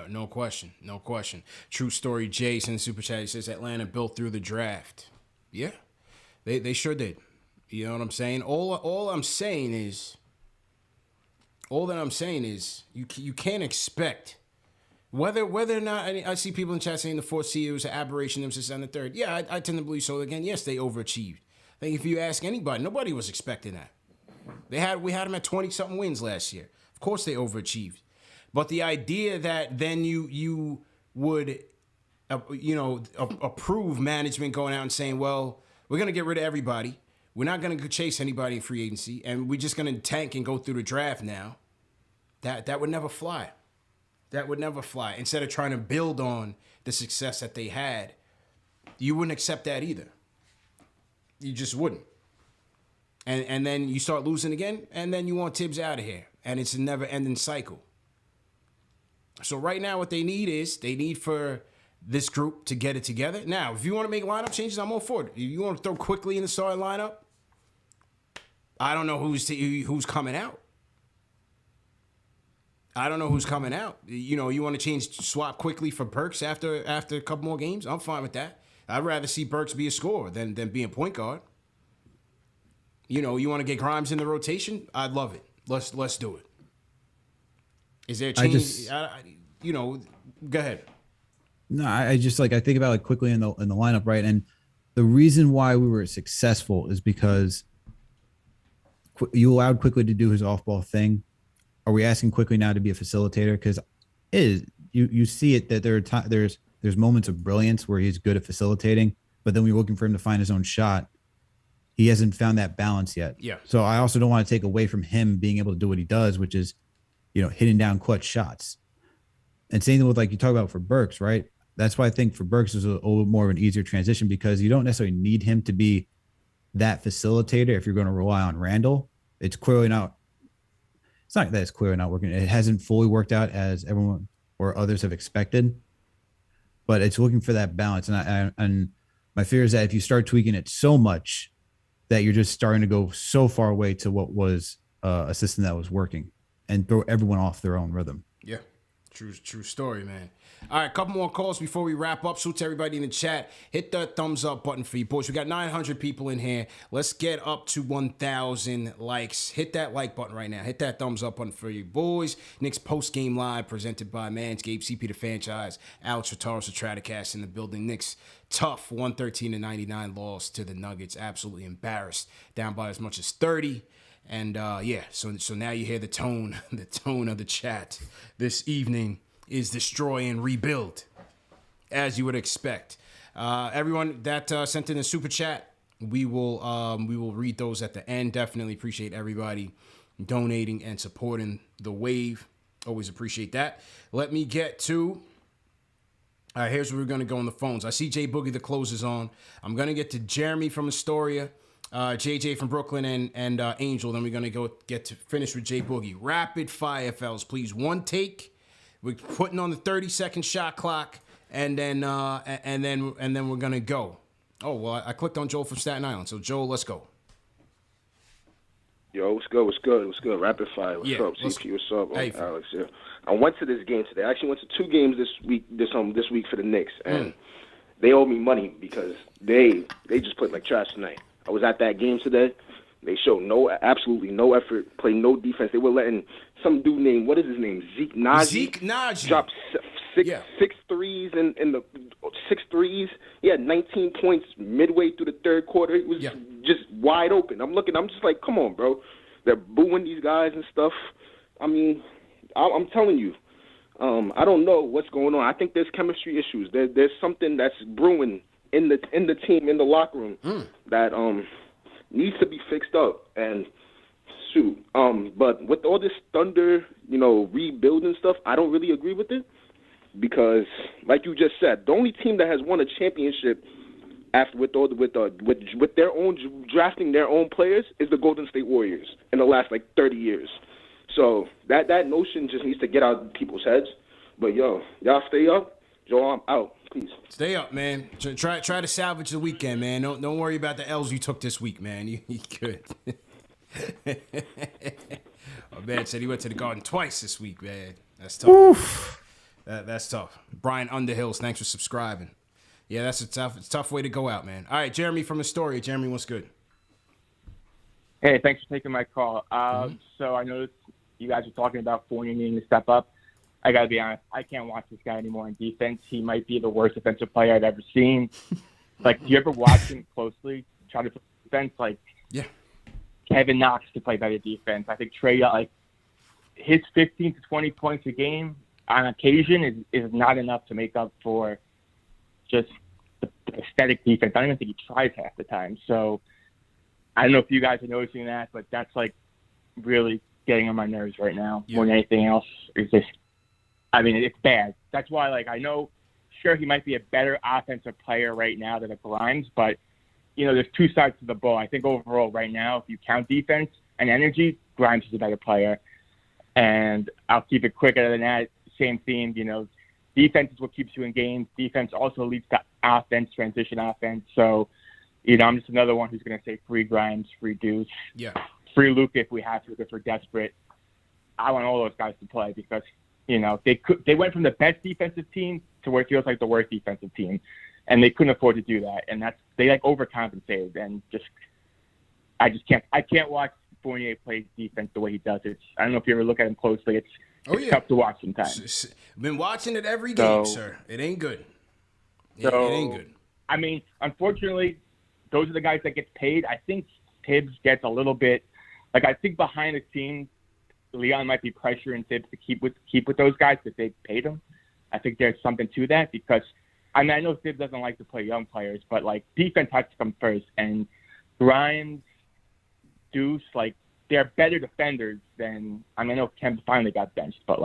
No question. True story. Jason Super Chat, he says Atlanta built through the draft. Yeah, they sure did. You know what I'm saying? All that I'm saying is you can't expect whether or not I see people in chat saying the fourth seed was an aberration, them since on the third. Yeah, I tend to believe so. Again, yes, they overachieved. I think if you ask anybody, nobody was expecting that. We had them at 20-something wins last year. Of course they overachieved. But the idea that then you would, approve management going out and saying, well, we're going to get rid of everybody. We're not going to chase anybody in free agency, and we're just going to tank and go through the draft now. That would never fly. That would never fly. Instead of trying to build on the success that they had, you wouldn't accept that either. You just wouldn't. And then you start losing again, and then you want Tibbs out of here. And it's a never-ending cycle. So right now what they need for this group to get it together. Now, if you want to make lineup changes, I'm all for it. If you want to throw quickly in the starting lineup, I don't know who's coming out. I don't know who's coming out. You know, you want to swap quickly for Burks after a couple more games? I'm fine with that. I'd rather see Burks be a scorer than be a point guard. You know, you want to get Grimes in the rotation? I'd love it. Let's do it. Is there a change? You know, go ahead. No, I just I think about quickly in the lineup, right? And the reason why we were successful is because you allowed Quickly to do his off-ball thing. Are we asking Quickly now to be a facilitator? Because you see it that there's moments of brilliance where he's good at facilitating, but then we're looking for him to find his own shot. He hasn't found that balance yet. Yeah. So I also don't want to take away from him being able to do what he does, which is, you know, hitting down clutch shots. And same thing with you talk about for Burks, right? That's why I think for Burks is a little more of an easier transition, because you don't necessarily need him to be that facilitator if you're going to rely on Randall. It's clearly not. It's not that it's clearly not working. It hasn't fully worked out as everyone or others have expected, but it's looking for that balance. And my fear is that if you start tweaking it so much that you're just starting to go so far away to what was a system that was working and throw everyone off their own rhythm. Yeah. True story, man. All right, a couple more calls before we wrap up. So to everybody in the chat, hit the thumbs up button for you boys. We got 900 people in here. Let's get up to 1,000 likes. Hit that like button right now. Hit that thumbs up button for you boys. Knicks post-game live presented by Manscaped, CP the Franchise, Alex Rataros, Stratocast in the building. Knicks tough 113-99 loss to the Nuggets. Absolutely embarrassed. Down by as much as 30. And so now you hear the tone of the chat this evening is destroy and rebuild, as you would expect. Everyone that sent in a super chat, we will read those at the end. Definitely appreciate everybody donating and supporting the wave. Always appreciate that. Let me get to. All right, here's where we're gonna go on the phones. I see Jay Boogie the closes on. I'm gonna get to Jeremy from Astoria. JJ from Brooklyn and Angel. Then we're gonna get to finish with Jay Boogie. Rapid fire, fellas, please. One take. We're putting on the 30-second shot clock, and then we're gonna go. Oh well, I clicked on Joel from Staten Island. So Joel, let's go. Yo, what's good? Rapid fire. What's up, CP? What's up, hey, Alex? Yeah. I went to this game today. I actually went to 2 games this week for the Knicks, and they owe me money because they just played like trash tonight. I was at that game today. They showed absolutely no effort, played no defense. They were letting some dude named, what is his name? Zeke Naji. Drop six threes in the 6 threes. He had 19 points midway through the third quarter. He was just wide open. I'm just like, come on, bro. They're booing these guys and stuff. I mean, I'm telling you, I don't know what's going on. I think there's chemistry issues. There's something that's brewing in the team, in the locker room, that needs to be fixed up. And shoot, but with all this Thunder, rebuilding stuff, I don't really agree with it because, like you just said, the only team that has won a championship with their own drafting their own players is the Golden State Warriors in the last 30 years. So that notion just needs to get out of people's heads. But y'all stay up. Joe, I'm out. Please. Stay up, man. Try to salvage the weekend, man. Don't worry about the L's you took this week, man. You good. Oh, man said he went to the Garden twice this week, man. That's tough. Oof. That's tough. Brian Underhills, thanks for subscribing. Yeah, that's a tough way to go out, man. All right, Jeremy from Astoria. Jeremy, what's good? Hey, thanks for taking my call. So I noticed you guys are talking about Fournier needing to step up. I got to be honest, I can't watch this guy anymore on defense. He might be the worst defensive player I've ever seen. Do you ever watch him closely, try to play defense? Yeah. Kevin Knox to play better defense. I think Trey, his 15 to 20 points a game on occasion is not enough to make up for just the aesthetic defense. I don't even think he tries half the time. So I don't know if you guys are noticing that, but that's really getting on my nerves right now more than anything else. It's bad. That's why, I know, sure, he might be a better offensive player right now than a Grimes, but, there's two sides to the ball. I think overall right now, if you count defense and energy, Grimes is a better player. And I'll keep it quicker than that. Same theme, defense is what keeps you in games. Defense also leads to offense, transition offense. So, I'm just another one who's going to say free Grimes, free Deuce, free Luka if we have to, because we're desperate. I want all those guys to play because, they went from the best defensive team to where it feels like the worst defensive team, and they couldn't afford to do that. And they overcompensated, and I can't watch Fournier play defense the way he does it. I don't know if you ever look at him closely. It's tough to watch sometimes. Been watching it every game, sir. It ain't good. It ain't good. I mean, unfortunately, those are the guys that get paid. I think Tibbs gets a little bit, I think behind the scenes, Leon might be pressuring Tibbs to keep with those guys because they paid him. I think there's something to that because, I know Tibbs doesn't like to play young players, but defense has to come first. And Grimes, Deuce, they're better defenders than, I know Kemp finally got benched, but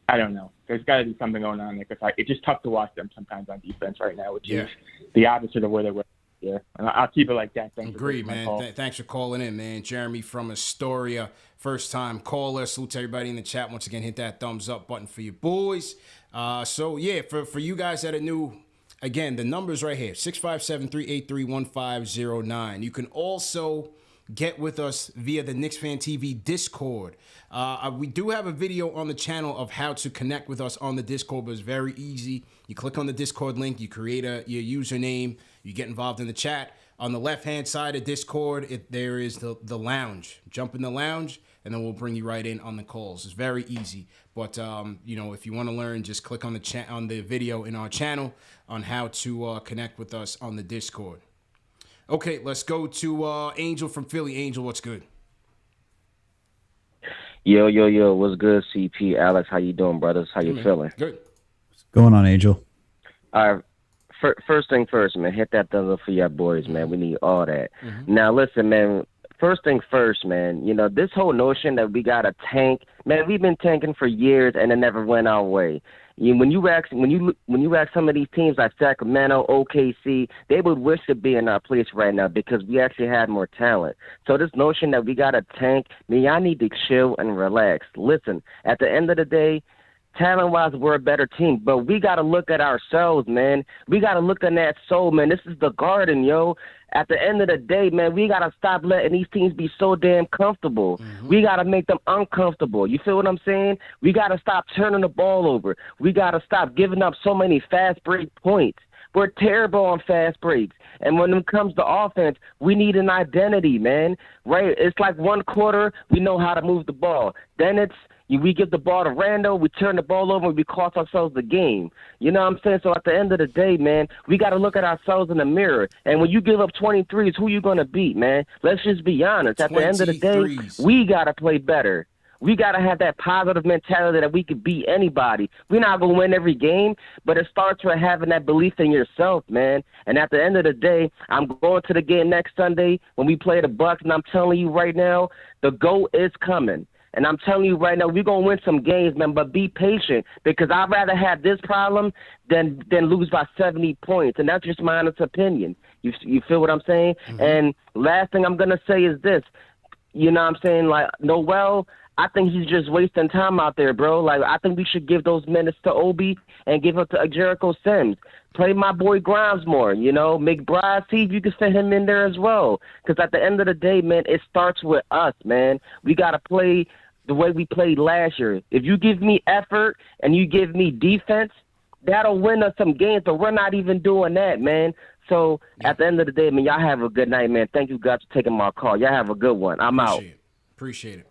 I don't know. There's got to be something going on there because it's just tough to watch them sometimes on defense right now, which is the opposite of where they were. Yeah, and I'll keep it like that. Thanks. Agreed, man. Thanks for calling in, man. Jeremy from Astoria, first time caller. Salute to everybody in the chat. Once again, hit that thumbs up button for your boys. For you guys that are new, again, the number's right here, 657-383-1509. You can also get with us via the KnicksFanTV Discord. We do have a video on the channel of how to connect with us on the Discord, but it's very easy. You click on the Discord link, you create your username, you get involved in the chat. On the left-hand side of Discord, there is the lounge. Jump in the lounge, and then we'll bring you right in on the calls. It's very easy. But, if you want to learn, just click on the video in our channel on how to connect with us on the Discord. Okay, let's go to Angel from Philly. Angel, what's good? Yo, what's good, CP? Alex, how you doing, brothers? How you feeling? Good. What's going on, Angel? All right. First thing first, man, hit that thumbs up for your boys, man. We need all that. Now, listen, man, first thing first, man, this whole notion that we got to tank, man, we've been tanking for years, and it never went our way. When you ask some of these teams like Sacramento, OKC, they would wish to be in our place right now because we actually had more talent. So this notion that we got to tank, man, y'all need to chill and relax. Listen, at the end of the day, talent-wise, we're a better team, but we got to look at ourselves, man. We got to look in that soul, man. This is the Garden, yo. At the end of the day, man, we got to stop letting these teams be so damn comfortable. We got to make them uncomfortable. You feel what I'm saying? We got to stop turning the ball over. We got to stop giving up so many fast break points. We're terrible on fast breaks. And when it comes to offense, we need an identity, man. Right? It's like one quarter, we know how to move the ball. Then we give the ball to Randall, we turn the ball over, and we cost ourselves the game. You know what I'm saying? So at the end of the day, man, we got to look at ourselves in the mirror. And when you give up 23s, who you going to beat, man? Let's just be honest. At the end of the day, we got to play better. We got to have that positive mentality that we could beat anybody. We're not going to win every game, but it starts with having that belief in yourself, man. And at the end of the day, I'm going to the game next Sunday when we play the Bucks, and I'm telling you right now, the GOAT is coming. And I'm telling you right now, we're going to win some games, man, but be patient because I'd rather have this problem than lose by 70 points. And that's just my honest opinion. You feel what I'm saying? And last thing I'm going to say is this. You know what I'm saying? Noel, I think he's just wasting time out there, bro. I think we should give those minutes to Obi and give it to Jericho Sims. Play my boy Grimes more, McBride, see if you can fit him in there as well. Because at the end of the day, man, it starts with us, man. We got to play the way we played last year. If you give me effort and you give me defense, that'll win us some games, but we're not even doing that, man. So at the end of the day, man, y'all have a good night, man. Thank you guys for taking my call. Y'all have a good one. I'm out. Appreciate it.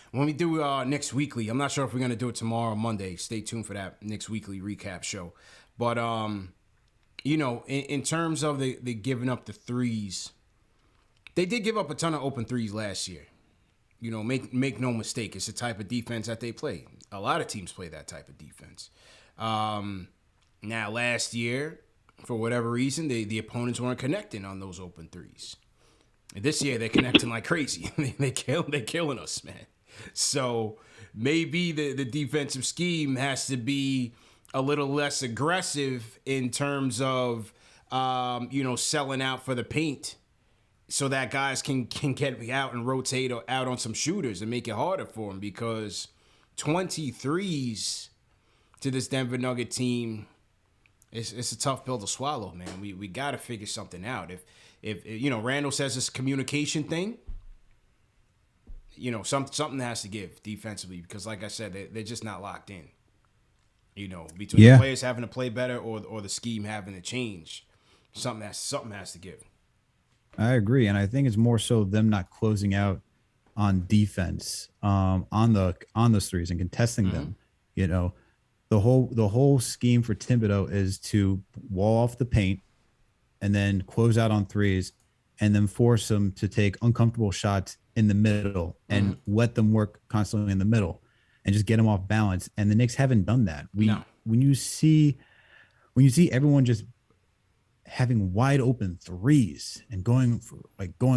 When we do Knicks Weekly, I'm not sure if we're going to do it tomorrow or Monday. Stay tuned for that Knicks Weekly recap show. But, in terms of the giving up the threes, they did give up a ton of open threes last year. Make no mistake. It's the type of defense that they play. A lot of teams play that type of defense. Now, last year, for whatever reason, the opponents weren't connecting on those open threes. This year, they're connecting like crazy. They're killing us, man. So maybe the defensive scheme has to be a little less aggressive in terms of, selling out for the paint so that guys can get out and rotate out on some shooters and make it harder for them because 23s to this Denver Nugget team, it's a tough pill to swallow, man. We got to figure something out. If you know, Randall says it's a communication thing, you know, something has to give defensively because, like I said, they're just not locked in. You know, between the players having to play better or the scheme having to change, something has to give. I agree, and I think it's more so them not closing out on defense, on those threes and contesting them. You know, the whole scheme for Thibodeau is to wall off the paint and then close out on threes, and then force them to take uncomfortable shots in the middle and let them work constantly in the middle and just get them off balance. And the Knicks haven't done that. When you see everyone just having wide open threes and going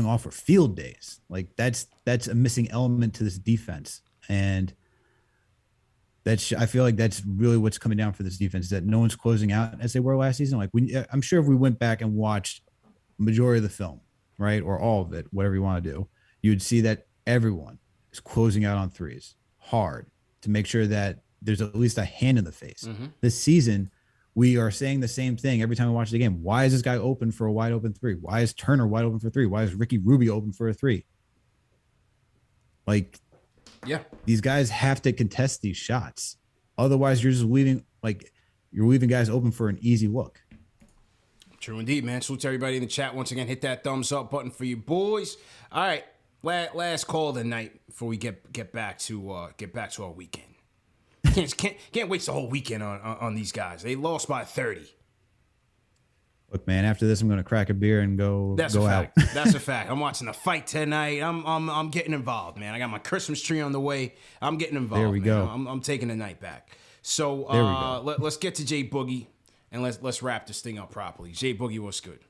off for field days, like that's a missing element to this defense. And I feel like that's really what's coming down for this defense, is that no one's closing out as they were last season. Like I'm sure if we went back and watched majority of the film, right, or all of it, whatever you want to do, you would see that everyone is closing out on threes hard to make sure that there's at least a hand in the face. This season, we are saying the same thing every time we watch the game. Why is this guy open for a wide open three? Why is Turner wide open for three? Why is Ricky Rubio open for a three? Like, yeah, these guys have to contest these shots. Otherwise, you're just leaving guys open for an easy look. True indeed, man. Salute to everybody in the chat. Once again, hit that thumbs up button for you boys. All right, last call of the night before we get back to our weekend. Can't waste the whole weekend on these guys. They lost by 30. Look, man, after this, I'm going to crack a beer and go That's go a out. fact. That's a fact. I'm watching the fight tonight. I'm getting involved, man. I got my Christmas tree on the way. I'm getting involved. There we man. go. I'm taking the night back. So There we go. let's get to Jay Boogie and let's wrap this thing up properly. Jay Boogie, what's good?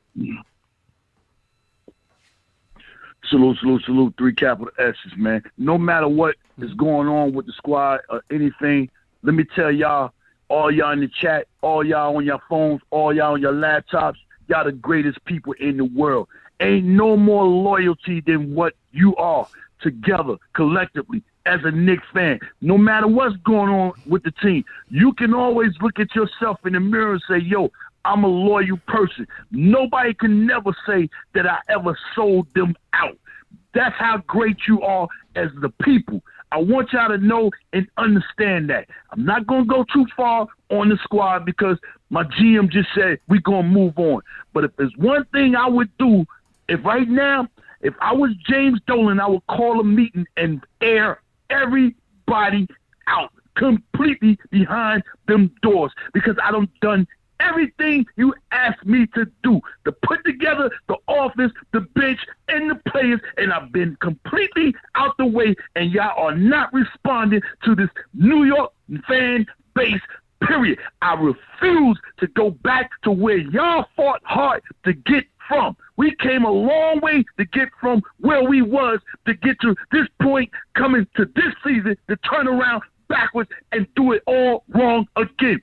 Salute. 3 capital S's, man. No matter what is going on with the squad or anything, let me tell y'all, all y'all in the chat, all y'all on your phones, all y'all on your laptops, y'all the greatest people in the world. Ain't no more loyalty than what you are together, collectively, as a Knicks fan. No matter what's going on with the team, you can always look at yourself in the mirror and say, yo, I'm a loyal person. Nobody can never say that I ever sold them out. That's how great you are as the people. I want y'all to know and understand that. I'm not going to go too far on the squad because my GM just said we're going to move on. But if there's one thing I would do, if I was James Dolan, I would call a meeting and air everybody out completely behind them doors because I done everything you asked me to do, to put together the office, the bench, and the players, and I've been completely out the way, and y'all are not responding to this New York fan base, period. I refuse to go back to where y'all fought hard to get from. We came a long way to get from where we was to get to this point, coming to this season to turn around backwards and do it all wrong again.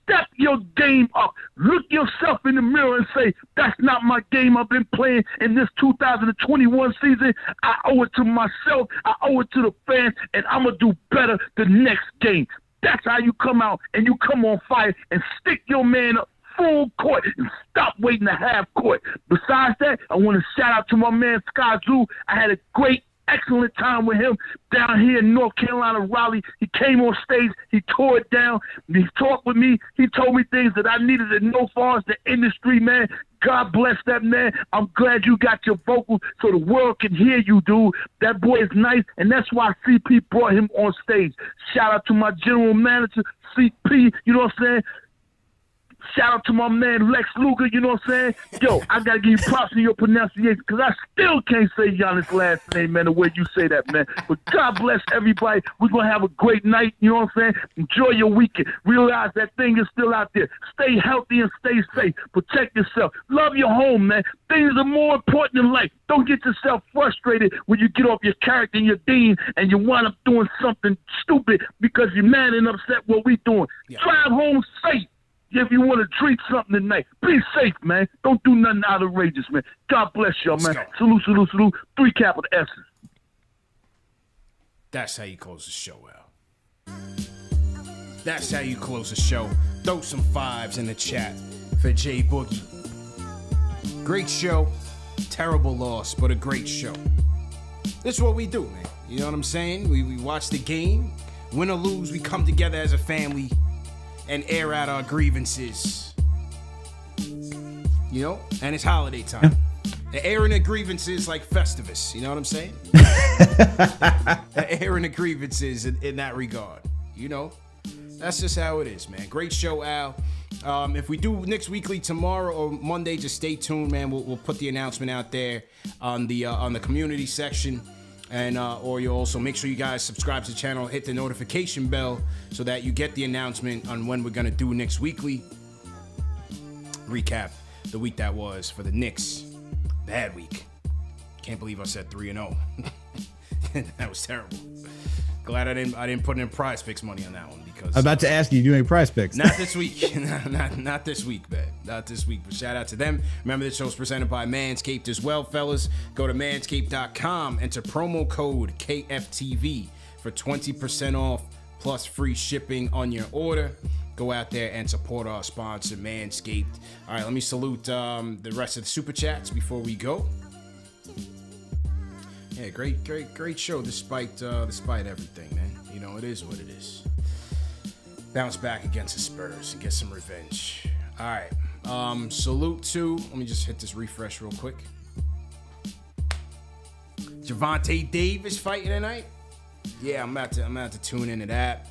Step your game up. Look yourself in the mirror and say, that's not my game I've been playing in this 2021 season. I owe it to myself. I owe it to the fans, and I'm going to do better the next game. That's how you come out and you come on fire and stick your man up full court and stop waiting to half court. Besides that, I want to shout out to my man Sky Zoo. I had a excellent time with him down here in North Carolina, Raleigh. He came on stage. He tore it down. He talked with me. He told me things that I needed to know as far as the industry, man. God bless that man. I'm glad you got your vocals so the world can hear you, dude. That boy is nice, and that's why CP brought him on stage. Shout out to my general manager, CP, you know what I'm saying? Shout out to my man Lex Luger, you know what I'm saying? Yo, I gotta give you props for your pronunciation because I still can't say Giannis' last name, man, the way you say that, man. But God bless everybody. We're gonna have a great night, you know what I'm saying? Enjoy your weekend. Realize that thing is still out there. Stay healthy and stay safe. Protect yourself. Love your home, man. Things are more important than life. Don't get yourself frustrated when you get off your character and your dean and you wind up doing something stupid because you're mad and upset what we doing. Drive home safe. If you want to drink something tonight, be safe, man. Don't do nothing outrageous, man. God bless y'all, man. Salute. 3 capital S's. That's how you close the show out. That's how you close the show. Throw some 5s in the chat. for J Boogie. Great show. Terrible loss, but a great show. This is what we do, man. You know what I'm saying? We watch the game. Win or lose, we come together as a family and air out our grievances. You know? And it's holiday time. The airing the grievances like Festivus. You know what I'm saying? The airing the grievances in that regard. You know? That's just how it is, man. Great show, Al. If we do Knicks Weekly tomorrow or Monday, just stay tuned, man. We'll put the announcement out there on the community section, and or you also make sure you guys subscribe to the channel, hit the notification bell so that you get the announcement on when we're gonna do Knicks Weekly. Recap the week that was for the Knicks. Bad week. Can't believe I said 3-0. That was terrible. Glad I didn't put in prize picks money on that one because I'm about to ask you doing prize picks. Not this week. not this week, man. Not this week. But shout out to them. Remember, this show's presented by Manscaped as well, fellas. Go to manscaped.com, enter promo code KFTV for 20% off plus free shipping on your order. Go out there and support our sponsor, Manscaped. All right, let me salute the rest of the super chats before we go. Yeah, great show despite everything, man. You know, it is what it is. Bounce back against the Spurs and get some revenge. All right. Salute to. Let me just hit this refresh real quick. Javante Davis fighting tonight. Yeah, I'm about to tune into that.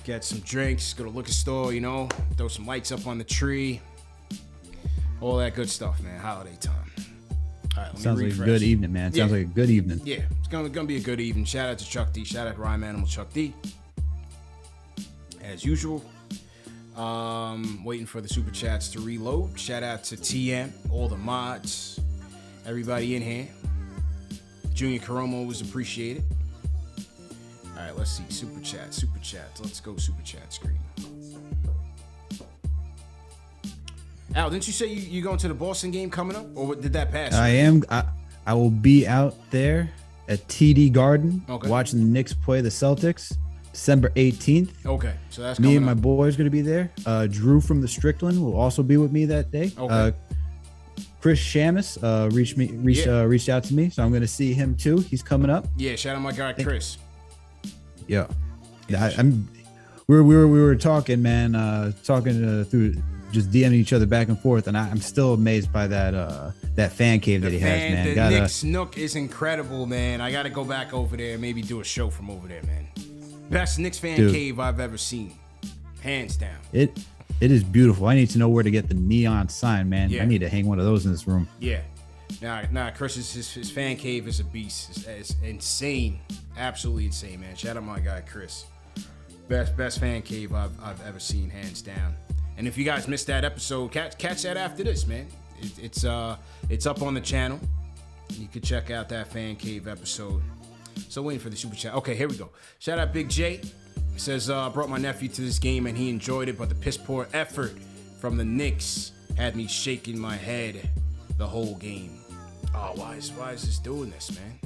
Get some drinks. Go to liquor store. You know, throw some lights up on the tree. All that good stuff, man. Holiday time. All right, Sounds like a good evening, man. Sounds like a good evening. Yeah, it's gonna be a good evening. Shout out to Chuck D. Shout out to Rhyme Animal Chuck D. As usual. Waiting for the super chats to reload. Shout out to TM, all the mods, everybody in here. Junior Caromo was appreciated. All right, let's see. Super chats. Let's go super chat screen. Al, didn't you say you going to the Boston game coming up, or did that pass? I am. I will be out there at TD Garden watching the Knicks play the Celtics, December 18th. Okay, so that's me coming and my up. boys going to be there. Drew from the Strickland will also be with me that day. Okay. Chris Shamus reached out to me, so I'm going to see him too. He's coming up. Yeah, shout out my guy Chris. Yeah, we were talking, man, through just DMing each other back and forth, and I'm still amazed by that fan cave that he has, man. The Knicks Nook is incredible, man. I gotta go back over there and maybe do a show from over there, man. Best Knicks fan cave I've ever seen, hands down. It is beautiful. I need to know where to get the neon sign, man. Yeah. I need to hang one of those in this room. Yeah. Nah, Chris, his fan cave is a beast. It's insane. Absolutely insane, man. Shout out my guy, Chris. Best fan cave I've ever seen, hands down. And if you guys missed that episode, catch that after this, man. It's up on the channel. You can check out that fan cave episode. So waiting for the super chat. Okay, here we go. Shout out Big J. He says, brought my nephew to this game and he enjoyed it, but the piss poor effort from the Knicks had me shaking my head the whole game. Oh, why is this doing this, man?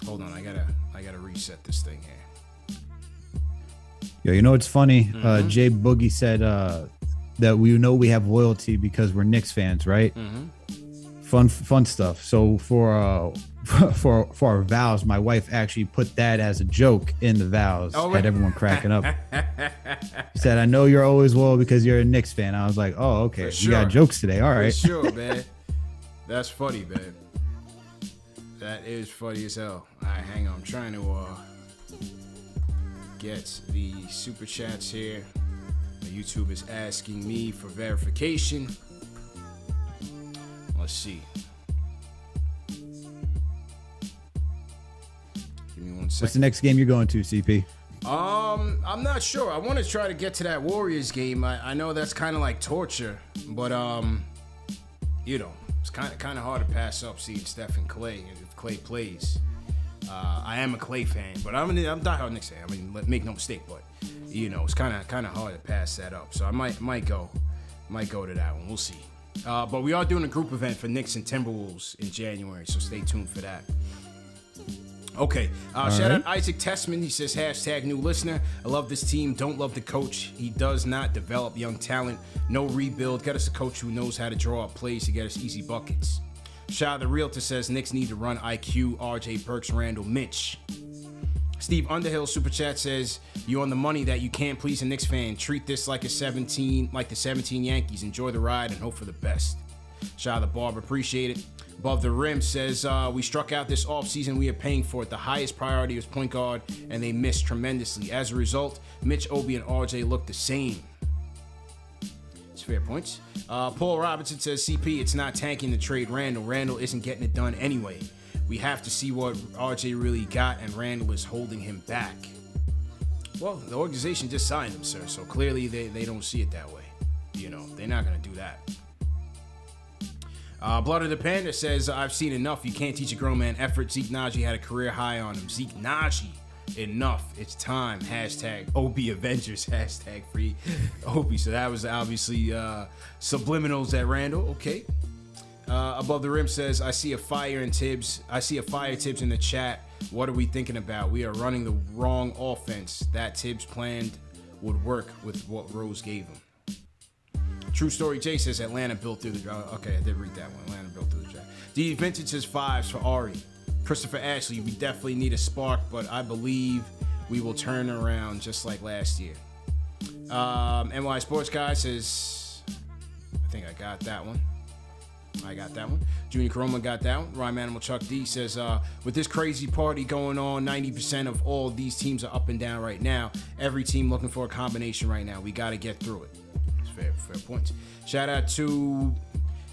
Hold on, I gotta reset this thing here. Yo, you know what's funny? Jay Boogie said that we know we have loyalty because we're Knicks fans, right? Fun stuff. So for our vows, my wife actually put that as a joke in the vows. Had everyone cracking up. He said, "I know you're always loyal because you're a Knicks fan." I was like, "Oh, okay. You got jokes today. All right." For sure, man. That's funny, man. That is funny as hell. All right, hang on. I'm trying to get the super chats here. YouTube is asking me for verification. Let's see. Give me 1 second. What's the next game you're going to, CP? I'm not sure. I want to try to get to that Warriors game. I know that's kind of like torture, but you know, it's kind of hard to pass up seeing Steph and Clay if Clay plays. I am a Clay fan, but I'm diehard Knicks fan. I mean, make no mistake, but you know, it's kind of hard to pass that up. So I might go to that one. We'll see. But we are doing a group event for Knicks and Timberwolves in January, so stay tuned for that. Okay. Shout right. out Isaac Tessman. He says, hashtag new listener. I love this team. Don't love the coach. He does not develop young talent. No rebuild. Get us a coach who knows how to draw up plays to get us easy buckets. Shout out the Realtor says, Knicks need to run IQ, RJ, Burks, Randall, Mitch. Steve Underhill Super Chat says, you on the money that you can't please a Knicks fan. Treat this like the 17 Yankees. Enjoy the ride and hope for the best. Shout out the Barb. Appreciate it. Above the Rim says, we struck out this offseason. We are paying for it. The highest priority was point guard, and they missed tremendously. As a result, Mitch, Obi, and RJ look the same. It's fair points. Paul Robinson says, CP, it's not tanking to trade Randall. Randall isn't getting it done anyway. We have to see what RJ really got, and Randall is holding him back. Well, the organization just signed him, sir, so clearly they don't see it that way. You know, they're not going to do that. Blood of the Panda says, I've seen enough. You can't teach a grown man effort. Zeke Naji had a career high on him. Zeke Naji, enough. It's time. Hashtag OB Avengers. Hashtag free OB. So that was obviously subliminals at Randall. Okay. Above the Rim says, I see a fire Tibbs in the chat. What are we thinking about? We are running the wrong offense. That Tibbs planned would work with what Rose gave him. True Story Jay says Atlanta built through the okay, I did read that one. Atlanta built through the draft. D Vintage says 5s for Ari. Christopher Ashley, we definitely need a spark, but I believe we will turn around just like last year. NY Sports Guy says, I think I got that one. Junior Coroma got that one. Rhyme Animal Chuck D says, with this crazy party going on, 90% of all these teams are up and down right now. Every team looking for a combination right now. We got to get through it. Fair points. Shout out to,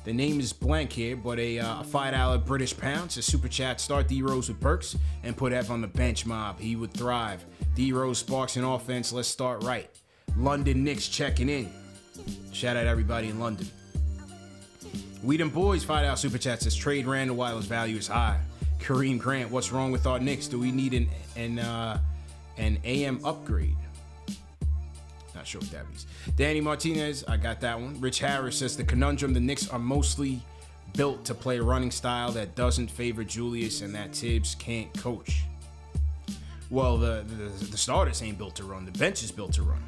the name is blank here, but a $5 British pound says, Super Chat, start D-Rose with Burks and put Ev on the bench mob. He would thrive. D-Rose sparks an offense. Let's start right. London Knicks checking in. Shout out everybody in London. Weedham Boys $5 Super Chat says, trade Randall while his value is high. Kareem Grant, what's wrong with our Knicks? Do we need an AM upgrade? Not sure what that means. Danny Martinez, I got that one. Rich Harris says, the conundrum, the Knicks are mostly built to play a running style that doesn't favor Julius and that Tibbs can't coach. Well, the starters ain't built to run. The bench is built to run.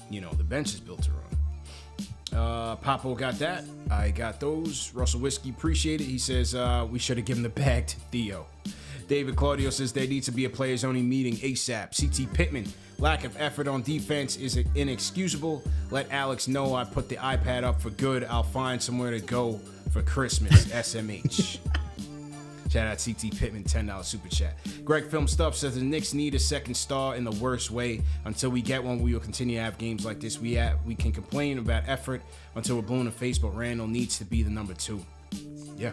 You know, the bench is built to run. Papo got that. I got those. Russell Whiskey, appreciate it. He says, we should have given the bag to Theo. David Claudio says there needs to be a players only meeting ASAP. CT Pittman, lack of effort on defense is inexcusable. Let Alex know I put the iPad up for good. I'll find somewhere to go for Christmas. SMH. Shout out CT Pittman, $10 super chat. Greg Film Stuff says the Knicks need a second star in the worst way. Until we get one, we will continue to have games like this. We can complain about effort until we're blue in the face, but Randall needs to be the number 2. Yeah.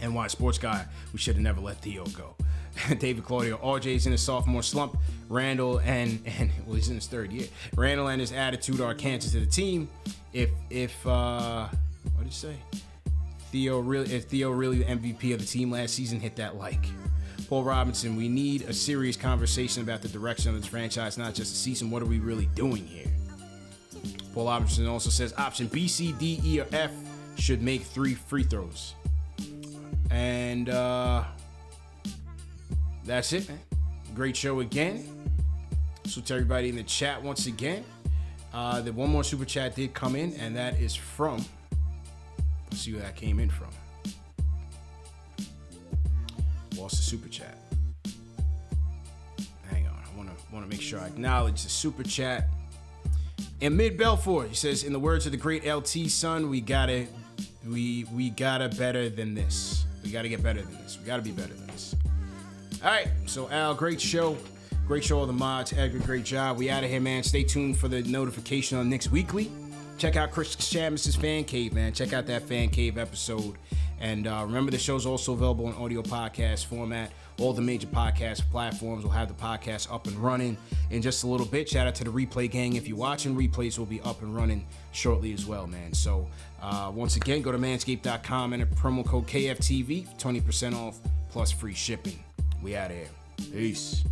NY Sports Guy, we should have never let Theo go. David Claudio, RJ's in a sophomore slump. Randall and well, he's in his 3rd year. Randall and his attitude are cancer to the team. If what did you say? If Theo really the MVP of the team last season, hit that like. Paul Robinson, we need a serious conversation about the direction of this franchise, not just a season. What are we really doing here? Paul Robinson also says option B, C, D, E, or F should make 3 free throws. And that's it, man. Great show again. So to everybody in the chat once again, the one more super chat did come in, and that is from, let's see where that came in from. Lost the super chat. Hang on, I want to make sure I acknowledge the super chat. And Mid Belfort, he says, in the words of the great LT, son, we gotta better than this. We gotta get better than this. We gotta be better than this. All right, so Al, great show. Great show, all the mods. Edgar, great job. We out of here, man. Stay tuned for the notification on Knicks Weekly. Check out Chris Shamus' Fan Cave, man. Check out that Fan Cave episode. And remember, the show's also available in audio podcast format. All the major podcast platforms will have the podcast up and running in just a little bit. Shout out to the replay gang. If you're watching, replays will be up and running shortly as well, man. So once again, go to manscaped.com and enter promo code KFTV, 20% off plus free shipping. We out of here. Peace.